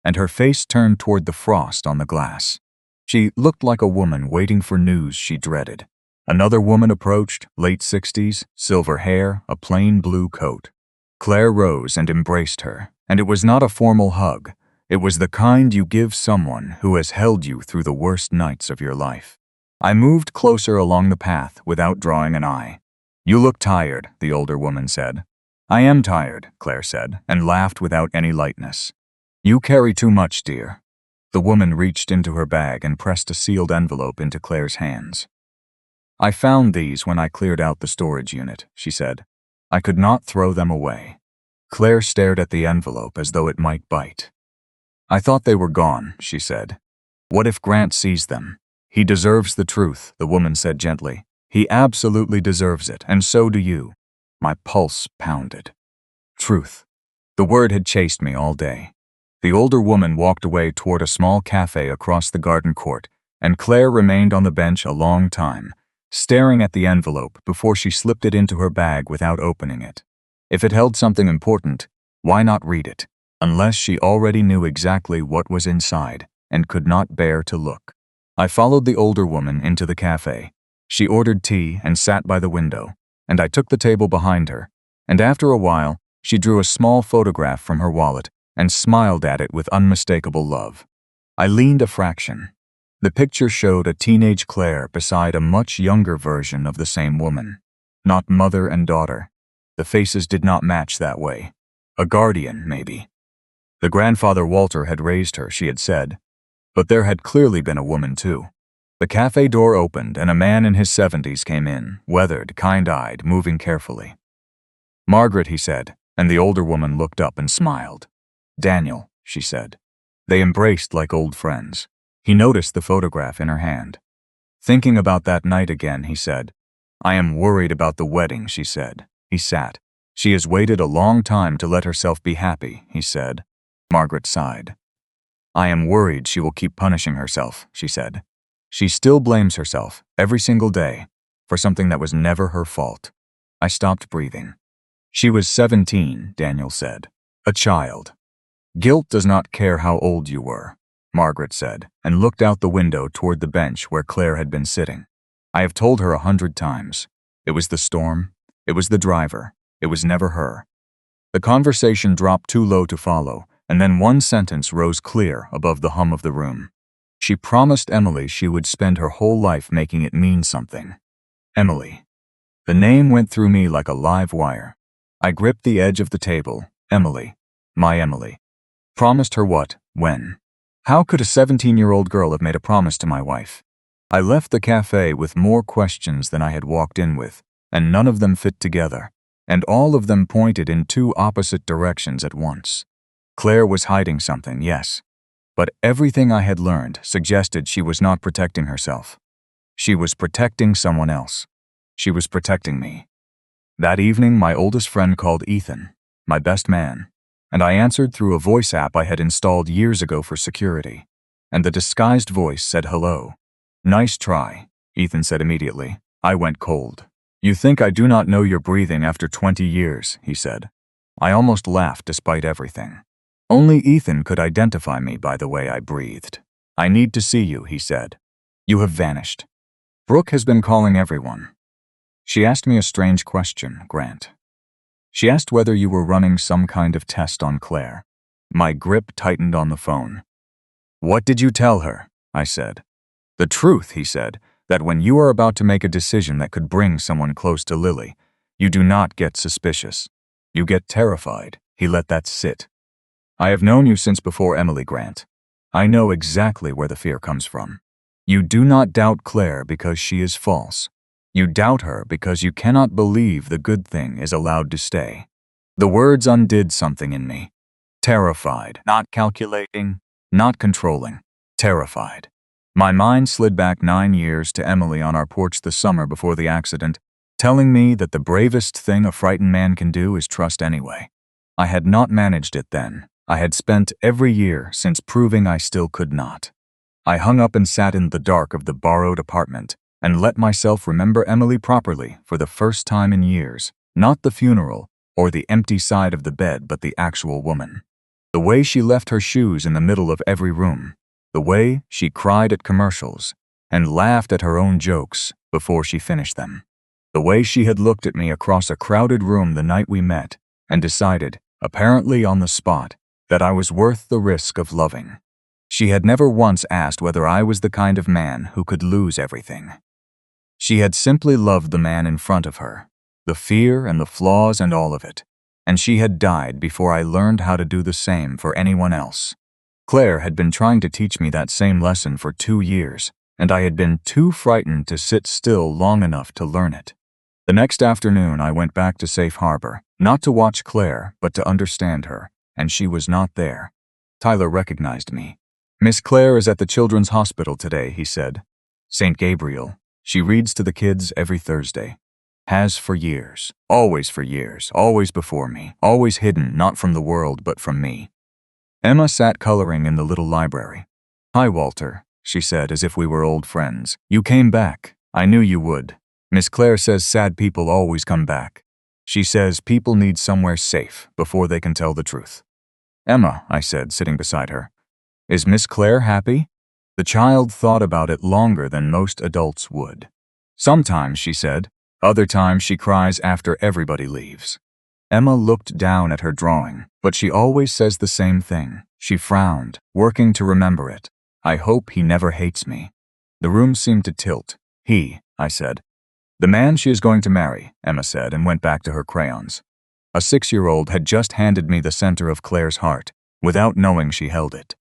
and her face turned toward the frost on the glass. She looked like a woman waiting for news she dreaded. Another woman approached, late 60s, silver hair, a plain blue coat. Claire rose and embraced her, and it was not a formal hug. It was the kind you give someone who has held you through the worst nights of your life. I moved closer along the path without drawing an eye. "You look tired," the older woman said. "I am tired," Claire said, and laughed without any lightness. "You carry too much, dear." The woman reached into her bag and pressed a sealed envelope into Claire's hands. "I found these when I cleared out the storage unit," she said. "I could not throw them away." Claire stared at the envelope as though it might bite. "I thought they were gone," she said. "What if Grant sees them? He deserves the truth," the woman said gently. "He absolutely deserves it, and so do you." My pulse pounded. Truth. The word had chased me all day. The older woman walked away toward a small cafe across the garden court, and Claire remained on the bench a long time, staring at the envelope before she slipped it into her bag without opening it. If it held something important, why not read it, unless she already knew exactly what was inside and could not bear to look? I followed the older woman into the cafe. She ordered tea and sat by the window, and I took the table behind her, and after a while, she drew a small photograph from her wallet and smiled at it with unmistakable love. I leaned a fraction. The picture showed a teenage Claire beside a much younger version of the same woman. Not mother and daughter. The faces did not match that way. A guardian, maybe. The grandfather Walter had raised her, she had said. But there had clearly been a woman too. The cafe door opened and a man in his 70s came in, weathered, kind-eyed, moving carefully. "Margaret," he said, and the older woman looked up and smiled. "Daniel," she said. They embraced like old friends. He noticed the photograph in her hand. "Thinking about that night again," he said. "I am worried about the wedding," she said. He sat. "She has waited a long time to let herself be happy," he said. Margaret sighed. "I am worried she will keep punishing herself," she said. "She still blames herself, every single day, for something that was never her fault." I stopped breathing. "She was 17, Daniel said. A child." "Guilt does not care how old you were," Margaret said, and looked out the window toward the bench where Claire had been sitting. "I have told her 100 times. It was the storm. It was the driver. It was never her." The conversation dropped too low to follow, and then one sentence rose clear above the hum of the room. She promised Emily she would spend her whole life making it mean something. Emily. The name went through me like a live wire. I gripped the edge of the table. Emily. My Emily. Promised her what? When? How could a 17-year-old girl have made a promise to my wife? I left the cafe with more questions than I had walked in with, and none of them fit together, and all of them pointed in two opposite directions at once. Claire was hiding something, yes, but everything I had learned suggested she was not protecting herself. She was protecting someone else. She was protecting me. That evening, my oldest friend called Ethan, my best man, and I answered through a voice app I had installed years ago for security, and the disguised voice said hello. "Nice try," Ethan said immediately. I went cold. "You think I do not know your breathing after 20 years, he said. I almost laughed despite everything. Only Ethan could identify me by the way I breathed. "I need to see you," he said. "You have vanished. Brooke has been calling everyone." She asked me a strange question, Grant. She asked whether you were running some kind of test on Claire. My grip tightened on the phone. "What did you tell her?" I said. "The truth," he said, "that when you are about to make a decision that could bring someone close to Lily, you do not get suspicious. You get terrified." He let that sit. "I have known you since before Emily, Grant. I know exactly where the fear comes from. You do not doubt Claire because she is false. You doubt her because you cannot believe the good thing is allowed to stay." The words undid something in me. Terrified, not calculating, not controlling. Terrified. My mind slid back 9 years to Emily on our porch the summer before the accident, telling me that the bravest thing a frightened man can do is trust anyway. I had not managed it then. I had spent every year since proving I still could not. I hung up and sat in the dark of the borrowed apartment and let myself remember Emily properly for the first time in years, not the funeral or the empty side of the bed, but the actual woman. The way she left her shoes in the middle of every room. The way she cried at commercials and laughed at her own jokes before she finished them. The way she had looked at me across a crowded room the night we met and decided, apparently on the spot, that I was worth the risk of loving. She had never once asked whether I was the kind of man who could lose everything. She had simply loved the man in front of her, the fear and the flaws and all of it, and she had died before I learned how to do the same for anyone else. Claire had been trying to teach me that same lesson for 2 years, and I had been too frightened to sit still long enough to learn it. The next afternoon I went back to Safe Harbor, not to watch Claire, but to understand her, and she was not there. Tyler recognized me. "Miss Claire is at the Children's Hospital today," he said. "St. Gabriel. She reads to the kids every Thursday. Has for years, always before me, always hidden not from the world but from me." Emma sat coloring in the little library. "Hi, Walter," she said as if we were old friends. "You came back. I knew you would. Miss Claire says sad people always come back. She says people need somewhere safe before they can tell the truth." "Emma," I said, sitting beside her, "is Miss Claire happy?" The child thought about it longer than most adults would. "Sometimes," she said. "Other times she cries after everybody leaves." Emma looked down at her drawing, but she always says the same thing. She frowned, working to remember it. "I hope he never hates me." The room seemed to tilt. "He," I said. "The man she is going to marry," Emma said, and went back to her crayons. A 6-year-old had just handed me the center of Claire's heart, without knowing she held it.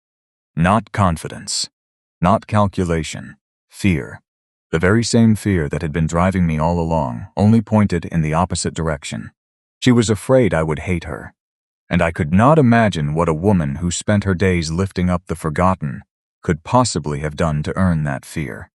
Not confidence. Not calculation. Fear. The very same fear that had been driving me all along, only pointed in the opposite direction. She was afraid I would hate her. And I could not imagine what a woman who spent her days lifting up the forgotten could possibly have done to earn that fear.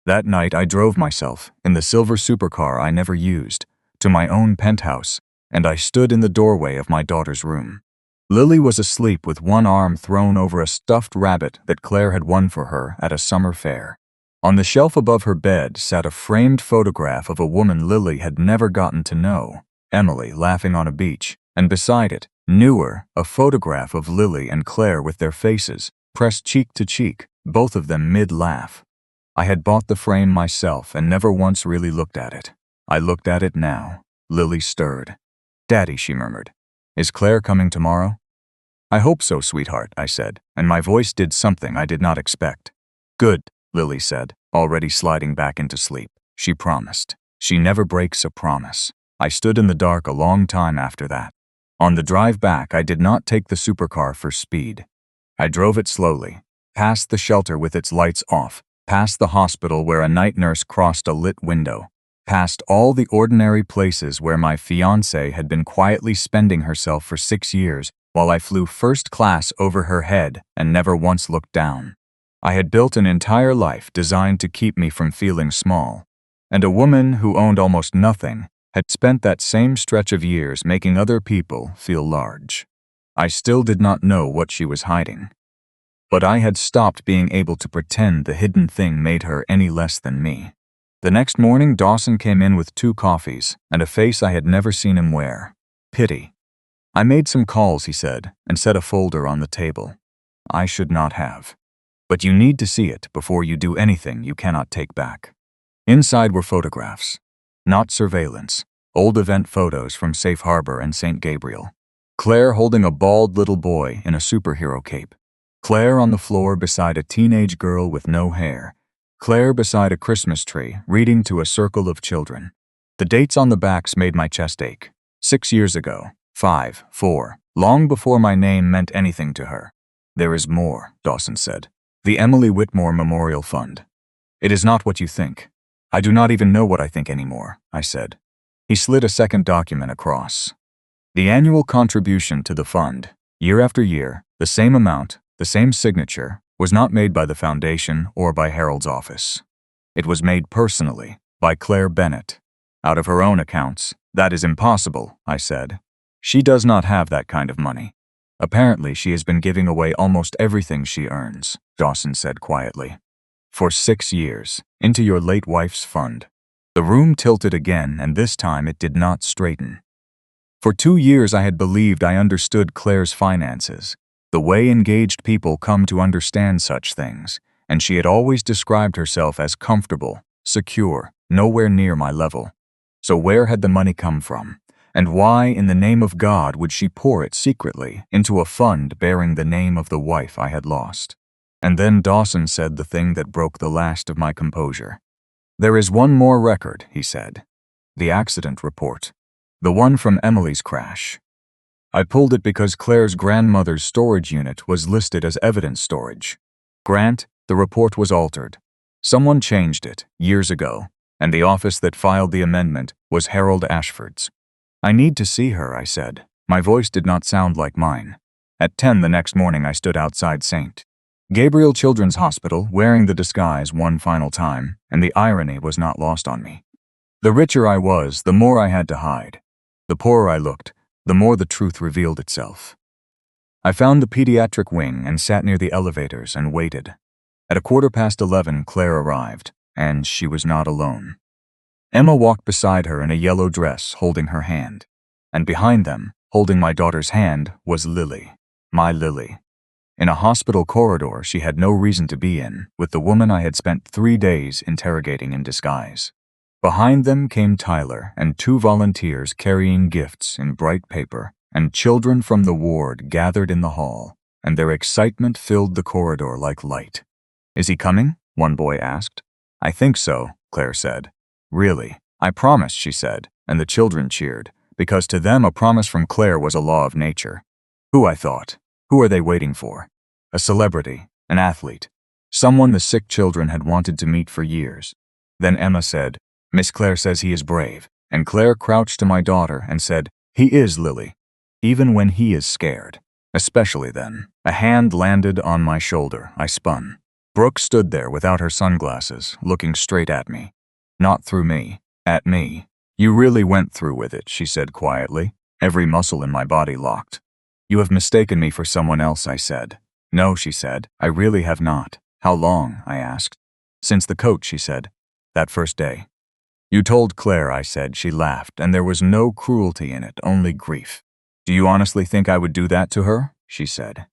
That night I drove myself, in the silver supercar I never used, to my own penthouse, and I stood in the doorway of my daughter's room. Lily was asleep with one arm thrown over a stuffed rabbit that Claire had won for her at a summer fair. On the shelf above her bed sat a framed photograph of a woman Lily had never gotten to know, Emily, laughing on a beach, and beside it, newer, a photograph of Lily and Claire with their faces, pressed cheek to cheek, both of them mid-laugh. I had bought the frame myself and never once really looked at it. I looked at it now. Lily stirred. "Daddy," she murmured, "is Claire coming tomorrow?" "I hope so, sweetheart," I said, and my voice did something I did not expect. "Good," Lily said, already sliding back into sleep. She promised. She never breaks a promise. I stood in the dark a long time after that. On the drive back, I did not take the supercar for speed. I drove it slowly, past the shelter with its lights off, past the hospital where a night nurse crossed a lit window, past all the ordinary places where my fiancée had been quietly spending herself for 6 years while I flew first class over her head and never once looked down. I had built an entire life designed to keep me from feeling small, and a woman who owned almost nothing had spent that same stretch of years making other people feel large. I still did not know what she was hiding, but I had stopped being able to pretend the hidden thing made her any less than me. The next morning, Dawson came in with 2 coffees and a face I had never seen him wear. Pity. "I made some calls," he said, and set a folder on the table. "I should not have. But you need to see it before you do anything you cannot take back." Inside were photographs. Not surveillance. Old event photos from Safe Harbor and St. Gabriel. Claire holding a bald little boy in a superhero cape. Claire on the floor beside a teenage girl with no hair. Claire beside a Christmas tree, reading to a circle of children. The dates on the backs made my chest ache. 6 years ago. 5, 4. Long before my name meant anything to her. "There is more," Dawson said. "The Emily Whitmore Memorial Fund. It is not what you think." "I do not even know what I think anymore," I said. He slid a second document across. "The annual contribution to the fund, year after year, the same amount, the same signature, was not made by the foundation or by Harold's office. It was made personally, by Claire Bennett. Out of her own accounts. That is impossible," I said. "She does not have that kind of money. Apparently she has been giving away almost everything she earns," Dawson said quietly. "For 6 years, into your late wife's fund." The room tilted again, and this time it did not straighten. For 2 years I had believed I understood Claire's finances. The way engaged people come to understand such things, and she had always described herself as comfortable, secure, nowhere near my level. So where had the money come from? And why, in the name of God, would she pour it secretly into a fund bearing the name of the wife I had lost? And then Dawson said the thing that broke the last of my composure. "There is one more record," he said. "The accident report. The one from Emily's crash." I pulled it because Claire's grandmother's storage unit was listed as evidence storage. Grant, the report was altered. Someone changed it, years ago, and the office that filed the amendment was Harold Ashford's. "I need to see her," I said. My voice did not sound like mine. At 10 the next morning I stood outside St. Gabriel Children's Hospital, wearing the disguise one final time, and the irony was not lost on me. The richer I was, the more I had to hide. The poorer I looked, the more the truth revealed itself. I found the pediatric wing and sat near the elevators and waited. At 11:15, Claire arrived, and she was not alone. Emma walked beside her in a yellow dress, holding her hand. And behind them, holding my daughter's hand, was Lily, my Lily. In a hospital corridor she had no reason to be in, with the woman I had spent 3 days interrogating in disguise. Behind them came Tyler and 2 volunteers carrying gifts in bright paper, and children from the ward gathered in the hall, and their excitement filled the corridor like light. "Is he coming?" one boy asked. "I think so," Claire said. "Really? I promise," she said, and the children cheered, because to them a promise from Claire was a law of nature. Who, I thought? Who are they waiting for? A celebrity, an athlete, someone the sick children had wanted to meet for years. Then Emma said, "Miss Claire says he is brave," and Claire crouched to my daughter and said, "He is, Lily, even when he is scared." Especially then. A hand landed on my shoulder. I spun. Brooke stood there without her sunglasses, looking straight at me. Not through me. At me. "You really went through with it," she said quietly. Every muscle in my body locked. "You have mistaken me for someone else," I said. "No," she said. "I really have not." "How long?" I asked. "Since the coat," she said. "That first day." "You told Claire," I said. She laughed, and there was no cruelty in it, only grief. "Do you honestly think I would do that to her?" she said.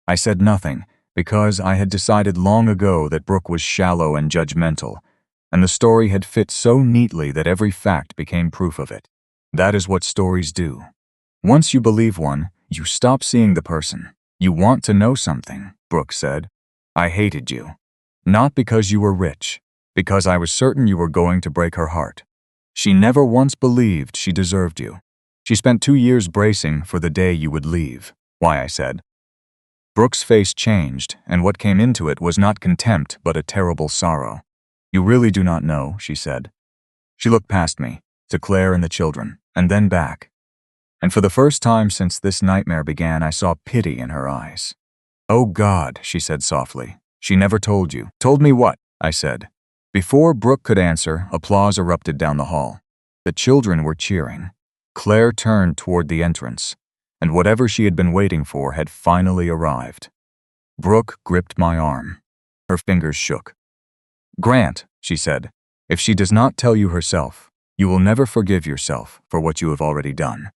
I said nothing, because I had decided long ago that Brooke was shallow and judgmental, and the story had fit so neatly that every fact became proof of it. That is what stories do. Once you believe one, you stop seeing the person. "You want to know something," Brooke said. "I hated you. Not because you were rich, because I was certain you were going to break her heart. She never once believed she deserved you. She spent 2 years bracing for the day you would leave." "Why?" I said. Brooke's face changed, and what came into it was not contempt but a terrible sorrow. "You really do not know," she said. She looked past me, to Claire and the children, and then back. And for the first time since this nightmare began, I saw pity in her eyes. "Oh God," she said softly. "She never told you." "Told me what?" I said. Before Brooke could answer, applause erupted down the hall. The children were cheering. Claire turned toward the entrance, and whatever she had been waiting for had finally arrived. Brooke gripped my arm. Her fingers shook. "Grant," she said, "if she does not tell you herself, you will never forgive yourself for what you have already done."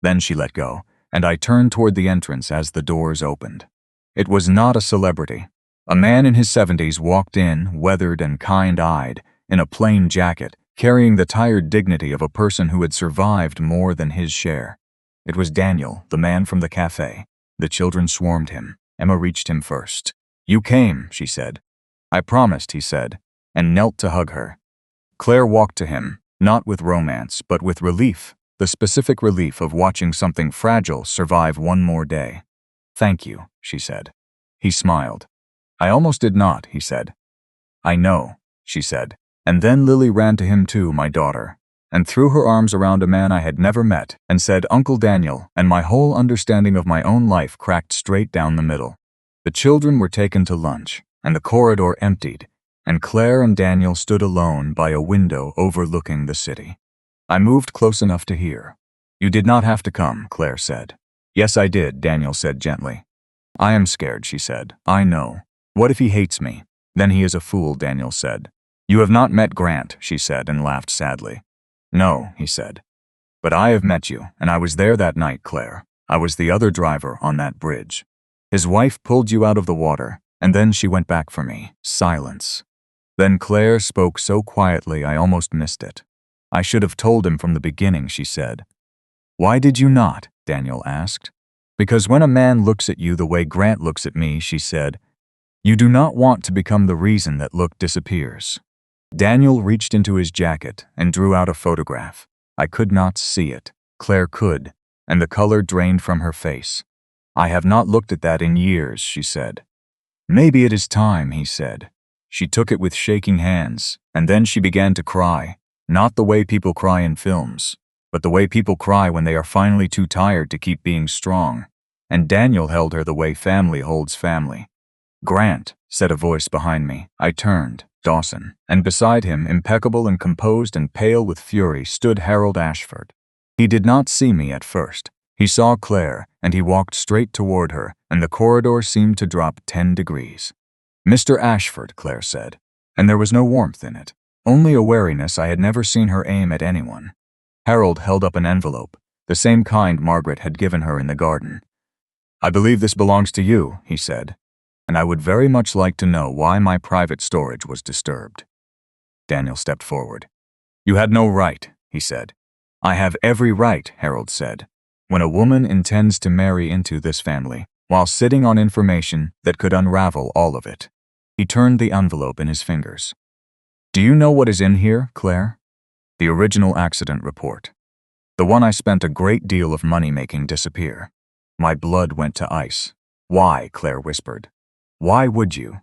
Then she let go, and I turned toward the entrance as the doors opened. It was not a celebrity. A man in his 70s walked in, weathered and kind-eyed, in a plain jacket, carrying the tired dignity of a person who had survived more than his share. It was Daniel, the man from the cafe. The children swarmed him. Emma reached him first. "You came," she said. "I promised," he said, and knelt to hug her. Claire walked to him, not with romance, but with relief, the specific relief of watching something fragile survive one more day. "Thank you," she said. He smiled. "I almost did not," he said. "I know," she said. And then Lily ran to him too, my daughter, and threw her arms around a man I had never met and said, "Uncle Daniel," and my whole understanding of my own life cracked straight down the middle. The children were taken to lunch, and the corridor emptied, and Claire and Daniel stood alone by a window overlooking the city. I moved close enough to hear. "You did not have to come," Claire said. "Yes, I did," Daniel said gently. "I am scared," she said. "I know. What if he hates me?" "Then he is a fool," Daniel said. "You have not met Grant," she said, and laughed sadly. "No," he said. "But I have met you, and I was there that night, Claire. I was the other driver on that bridge." His wife pulled you out of the water, and then she went back for me. Silence. Then Claire spoke so quietly I almost missed it. I should have told him from the beginning, she said. Why did you not? Daniel asked. Because when a man looks at you the way Grant looks at me, she said, you do not want to become the reason that look disappears. Daniel reached into his jacket and drew out a photograph. I could not see it. Claire could, and the color drained from her face. I have not looked at that in years, she said. Maybe it is time, he said. She took it with shaking hands, and then she began to cry, not the way people cry in films, but the way people cry when they are finally too tired to keep being strong. And Daniel held her the way family holds family. Grant, said a voice behind me. I turned, Dawson, and beside him, impeccable and composed and pale with fury, stood Harold Ashford. He did not see me at first. He saw Claire, and he walked straight toward her, and the corridor seemed to drop 10 degrees. Mr. Ashford, Claire said, and there was no warmth in it, only a wariness I had never seen her aim at anyone. Harold held up an envelope, the same kind Margaret had given her in the garden. I believe this belongs to you, he said, and I would very much like to know why my private storage was disturbed. Daniel stepped forward. You had no right, he said. I have every right, Harold said. When a woman intends to marry into this family, while sitting on information that could unravel all of it. He turned the envelope in his fingers. Do you know what is in here, Claire? The original accident report. The one I spent a great deal of money making disappear. My blood went to ice. Why, Claire whispered. Why would you?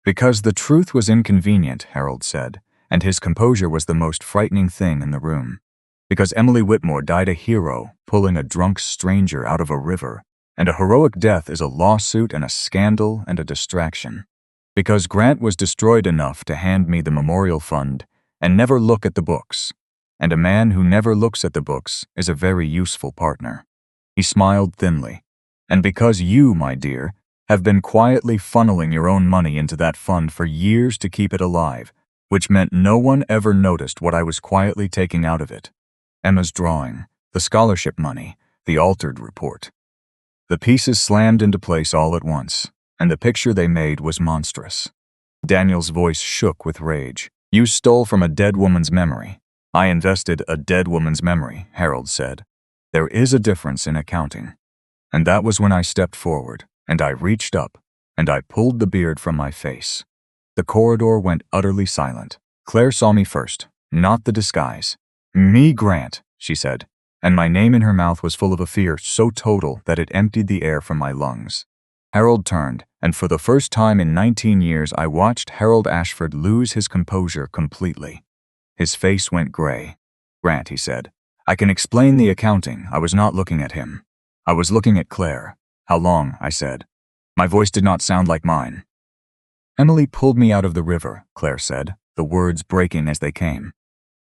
Because the truth was inconvenient, Harold said, and his composure was the most frightening thing in the room. Because Emily Whitmore died a hero, pulling a drunk stranger out of a river, and a heroic death is a lawsuit and a scandal and a distraction. Because Grant was destroyed enough to hand me the memorial fund and never look at the books, and a man who never looks at the books is a very useful partner. He smiled thinly. And because you, my dear, have been quietly funneling your own money into that fund for years to keep it alive, which meant no one ever noticed what I was quietly taking out of it. Emma's drawing, the scholarship money, the altered report. The pieces slammed into place all at once, and the picture they made was monstrous. Daniel's voice shook with rage. You stole from a dead woman's memory. I invested a dead woman's memory, Harold said. There is a difference in accounting. And that was when I stepped forward, and I reached up, and I pulled the beard from my face. The corridor went utterly silent. Claire saw me first, not the disguise. Me, Grant, she said, and my name in her mouth was full of a fear so total that it emptied the air from my lungs. Harold turned, and for the first time in 19 years I watched Harold Ashford lose his composure completely. His face went gray. Grant, he said, I can explain the accounting. I was not looking at him. I was looking at Claire. How long? I said. My voice did not sound like mine. Emily pulled me out of the river, Claire said, the words breaking as they came.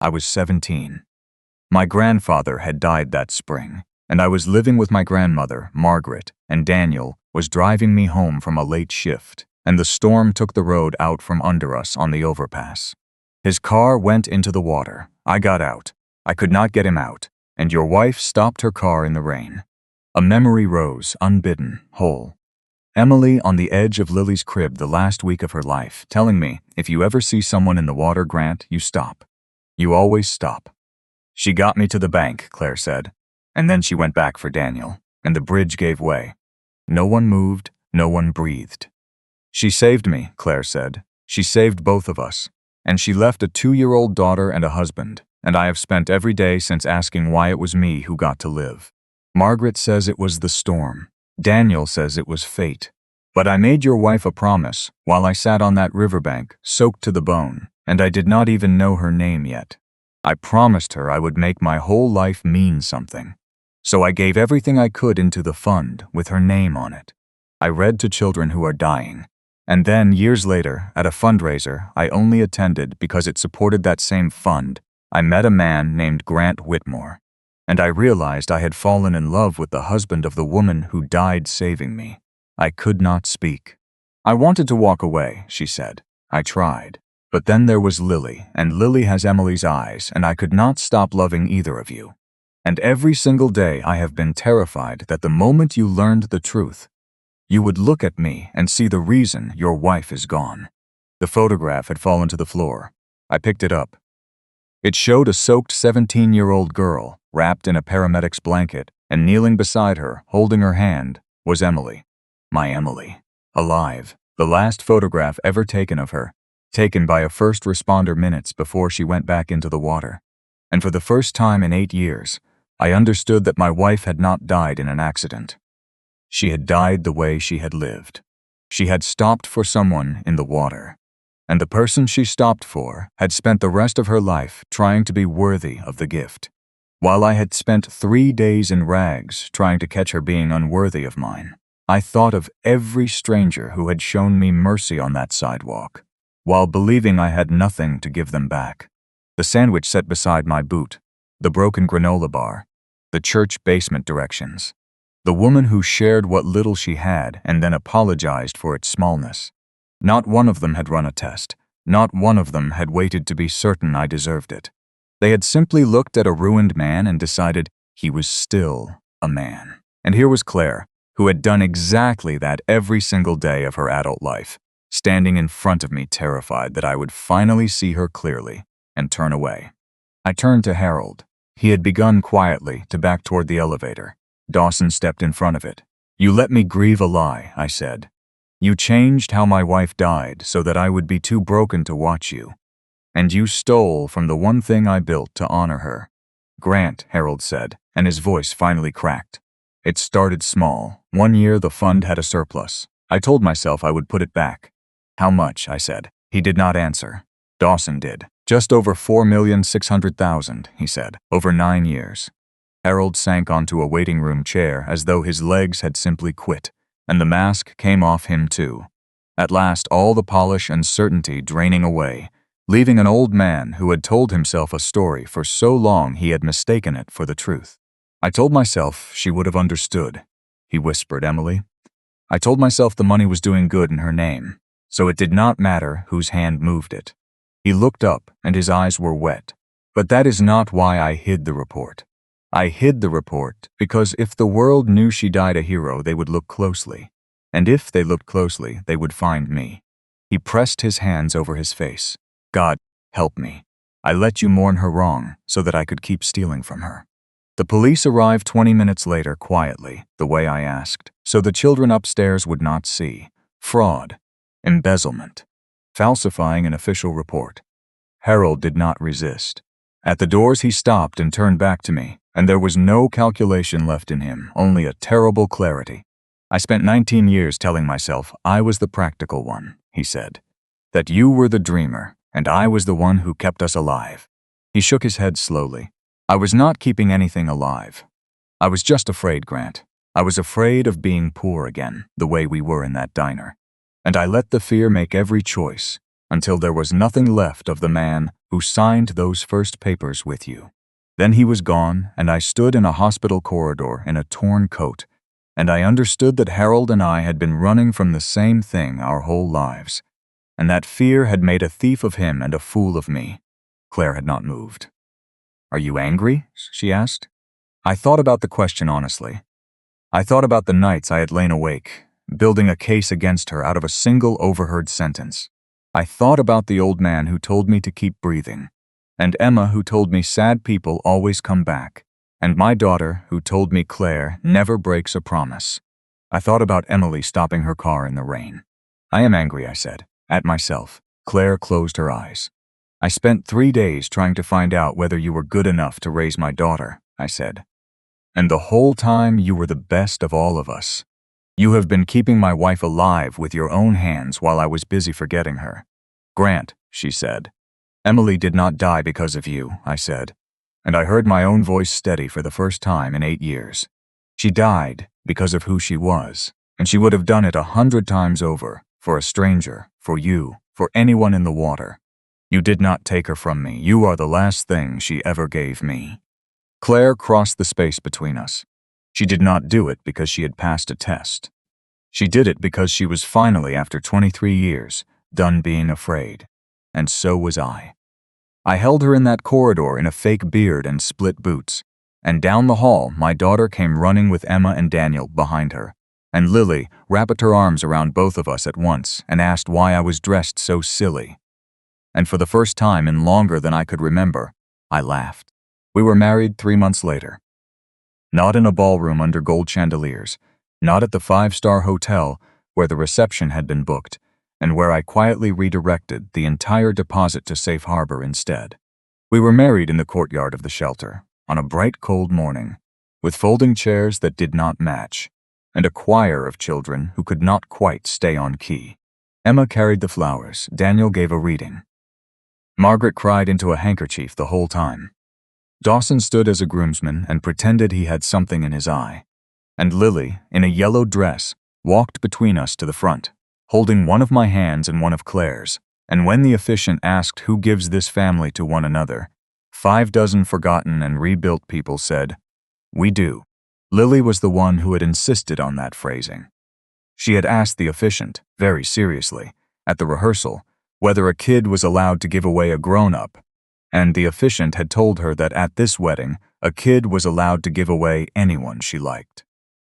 I was 17. My grandfather had died that spring, and I was living with my grandmother, Margaret, and Daniel was driving me home from a late shift, and the storm took the road out from under us on the overpass. His car went into the water. I got out. I could not get him out, and your wife stopped her car in the rain. A memory rose, unbidden, whole. Emily on the edge of Lily's crib the last week of her life, telling me, if you ever see someone in the water, Grant, you stop. You always stop. She got me to the bank, Claire said, and then she went back for Daniel, and the bridge gave way. No one moved, no one breathed. She saved me, Claire said. She saved both of us, and she left a 2-year-old daughter and a husband, and I have spent every day since asking why it was me who got to live. Margaret says it was the storm. Daniel says it was fate. But I made your wife a promise while I sat on that riverbank, soaked to the bone, and I did not even know her name yet. I promised her I would make my whole life mean something. So I gave everything I could into the fund with her name on it. I read to children who are dying. And then, years later, at a fundraiser I only attended because it supported that same fund, I met a man named Grant Whitmore. And I realized I had fallen in love with the husband of the woman who died saving me. I could not speak. I wanted to walk away, she said. I tried. But then there was Lily, and Lily has Emily's eyes, and I could not stop loving either of you. And every single day I have been terrified that the moment you learned the truth, you would look at me and see the reason your wife is gone." The photograph had fallen to the floor. I picked it up. It showed a soaked 17-year-old girl, wrapped in a paramedic's blanket, and kneeling beside her, holding her hand, was Emily. My Emily. Alive. The last photograph ever taken of her, taken by a first responder minutes before she went back into the water. And for the first time in 8 years, I understood that my wife had not died in an accident. She had died the way she had lived. She had stopped for someone in the water. And the person she stopped for had spent the rest of her life trying to be worthy of the gift, while I had spent 3 days in rags trying to catch her being unworthy of mine. I thought of every stranger who had shown me mercy on that sidewalk, while believing I had nothing to give them back. The sandwich set beside my boot, the broken granola bar, the church basement directions, the woman who shared what little she had and then apologized for its smallness. Not one of them had run a test. Not one of them had waited to be certain I deserved it. They had simply looked at a ruined man and decided he was still a man. And here was Claire, who had done exactly that every single day of her adult life, standing in front of me terrified that I would finally see her clearly and turn away. I turned to Harold. He had begun quietly to back toward the elevator. Dawson stepped in front of it. "You let me grieve a lie," I said. "You changed how my wife died so that I would be too broken to watch you. And you stole from the one thing I built to honor her." "Grant," Harold said, and his voice finally cracked. "It started small. 1 year the fund had a surplus. I told myself I would put it back." "How much?" I said. He did not answer. Dawson did. "Just over 4,600,000, he said, "over 9 years. Harold sank onto a waiting room chair as though his legs had simply quit, and the mask came off him too. At last, all the polish and certainty draining away, leaving an old man who had told himself a story for so long he had mistaken it for the truth. "I told myself she would have understood," he whispered, "Emily. I told myself the money was doing good in her name, so it did not matter whose hand moved it." He looked up, and his eyes were wet. "But that is not why I hid the report. I hid the report because if the world knew she died a hero, they would look closely. And if they looked closely, they would find me." He pressed his hands over his face. "God, help me. I let you mourn her wrong so that I could keep stealing from her." The police arrived 20 minutes later quietly, the way I asked, so the children upstairs would not see. Fraud. Embezzlement. Falsifying an official report. Harold did not resist. At the doors he stopped and turned back to me, and there was no calculation left in him, only a terrible clarity. "I spent 19 years telling myself I was the practical one," he said. "That you were the dreamer, and I was the one who kept us alive." He shook his head slowly. "I was not keeping anything alive. I was just afraid, Grant. I was afraid of being poor again, the way we were in that diner. And I let the fear make every choice, until there was nothing left of the man who signed those first papers with you. Then he was gone, and I stood in a hospital corridor in a torn coat, and I understood that Harold and I had been running from the same thing our whole lives, and that fear had made a thief of him and a fool of me." Claire had not moved. "Are you angry?" she asked. I thought about the question honestly. I thought about the nights I had lain awake, building a case against her out of a single overheard sentence. I thought about the old man who told me to keep breathing, and Emma who told me sad people always come back, and my daughter who told me Claire never breaks a promise. I thought about Emily stopping her car in the rain. "I am angry," I said, "at myself." Claire closed her eyes. "I spent 3 days trying to find out whether you were good enough to raise my daughter," I said. "And the whole time you were the best of all of us. You have been keeping my wife alive with your own hands while I was busy forgetting her." "Grant," she said. "Emily did not die because of you," I said, and I heard my own voice steady for the first time in 8 years. "She died because of who she was, and she would have done it 100 times over, for a stranger, for you, for anyone in the water. You did not take her from me. You are the last thing she ever gave me." Claire crossed the space between us. She did not do it because she had passed a test. She did it because she was finally, after 23 years, done being afraid. And so was I. I held her in that corridor in a fake beard and split boots, and down the hall my daughter came running with Emma and Daniel behind her, And Lily wrapped her arms around both of us at once and asked why I was dressed so silly. And for the first time in longer than I could remember, I laughed. We were married 3 months later. Not in a ballroom under gold chandeliers, not at the 5-star hotel where the reception had been booked, and where I quietly redirected the entire deposit to safe harbor instead. We were married in the courtyard of the shelter, on a bright cold morning, with folding chairs that did not match, and a choir of children who could not quite stay on key. Emma carried the flowers, Daniel gave a reading. Margaret cried into a handkerchief the whole time. Dawson stood as a groomsman and pretended he had something in his eye. And Lily, in a yellow dress, walked between us to the front, holding one of my hands and one of Claire's. And when the officiant asked who gives this family to one another, 5 dozen forgotten and rebuilt people said, "We do." Lily was the one who had insisted on that phrasing. She had asked the officiant, very seriously, at the rehearsal, whether a kid was allowed to give away a grown-up, and the officiant had told her that at this wedding, a kid was allowed to give away anyone she liked.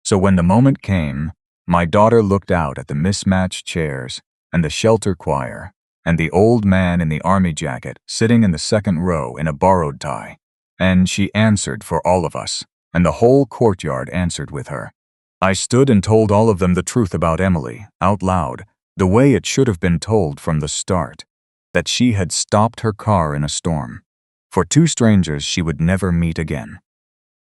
So when the moment came, my daughter looked out at the mismatched chairs and the shelter choir and the old man in the army jacket sitting in the second row in a borrowed tie, and she answered for all of us, and the whole courtyard answered with her. I stood and told all of them the truth about Emily, out loud, the way it should have been told from the start, that she had stopped her car in a storm, for 2 strangers she would never meet again,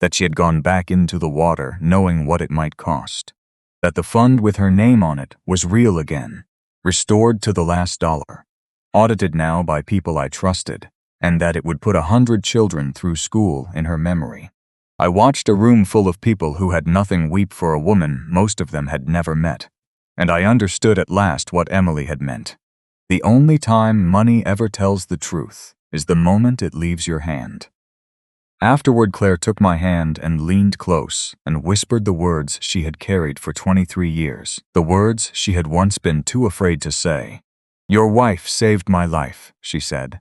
that she had gone back into the water knowing what it might cost, that the fund with her name on it was real again, restored to the last dollar, audited now by people I trusted, and that it would put 100 children through school in her memory. I watched a room full of people who had nothing weep for a woman most of them had never met, and I understood at last what Emily had meant. The only time money ever tells the truth is the moment it leaves your hand. Afterward, Claire took my hand and leaned close and whispered the words she had carried for 23 years, the words she had once been too afraid to say. "Your wife saved my life," she said.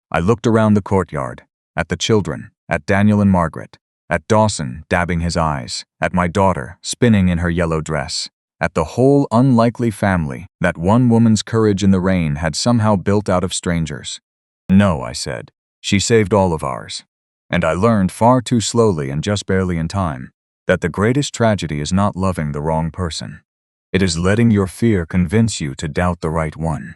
I looked around the courtyard, at the children, at Daniel and Margaret, at Dawson dabbing his eyes, at my daughter spinning in her yellow dress, at the whole unlikely family that one woman's courage in the rain had somehow built out of strangers. "No," I said, "she saved all of ours." And I learned far too slowly and just barely in time that the greatest tragedy is not loving the wrong person. It is letting your fear convince you to doubt the right one.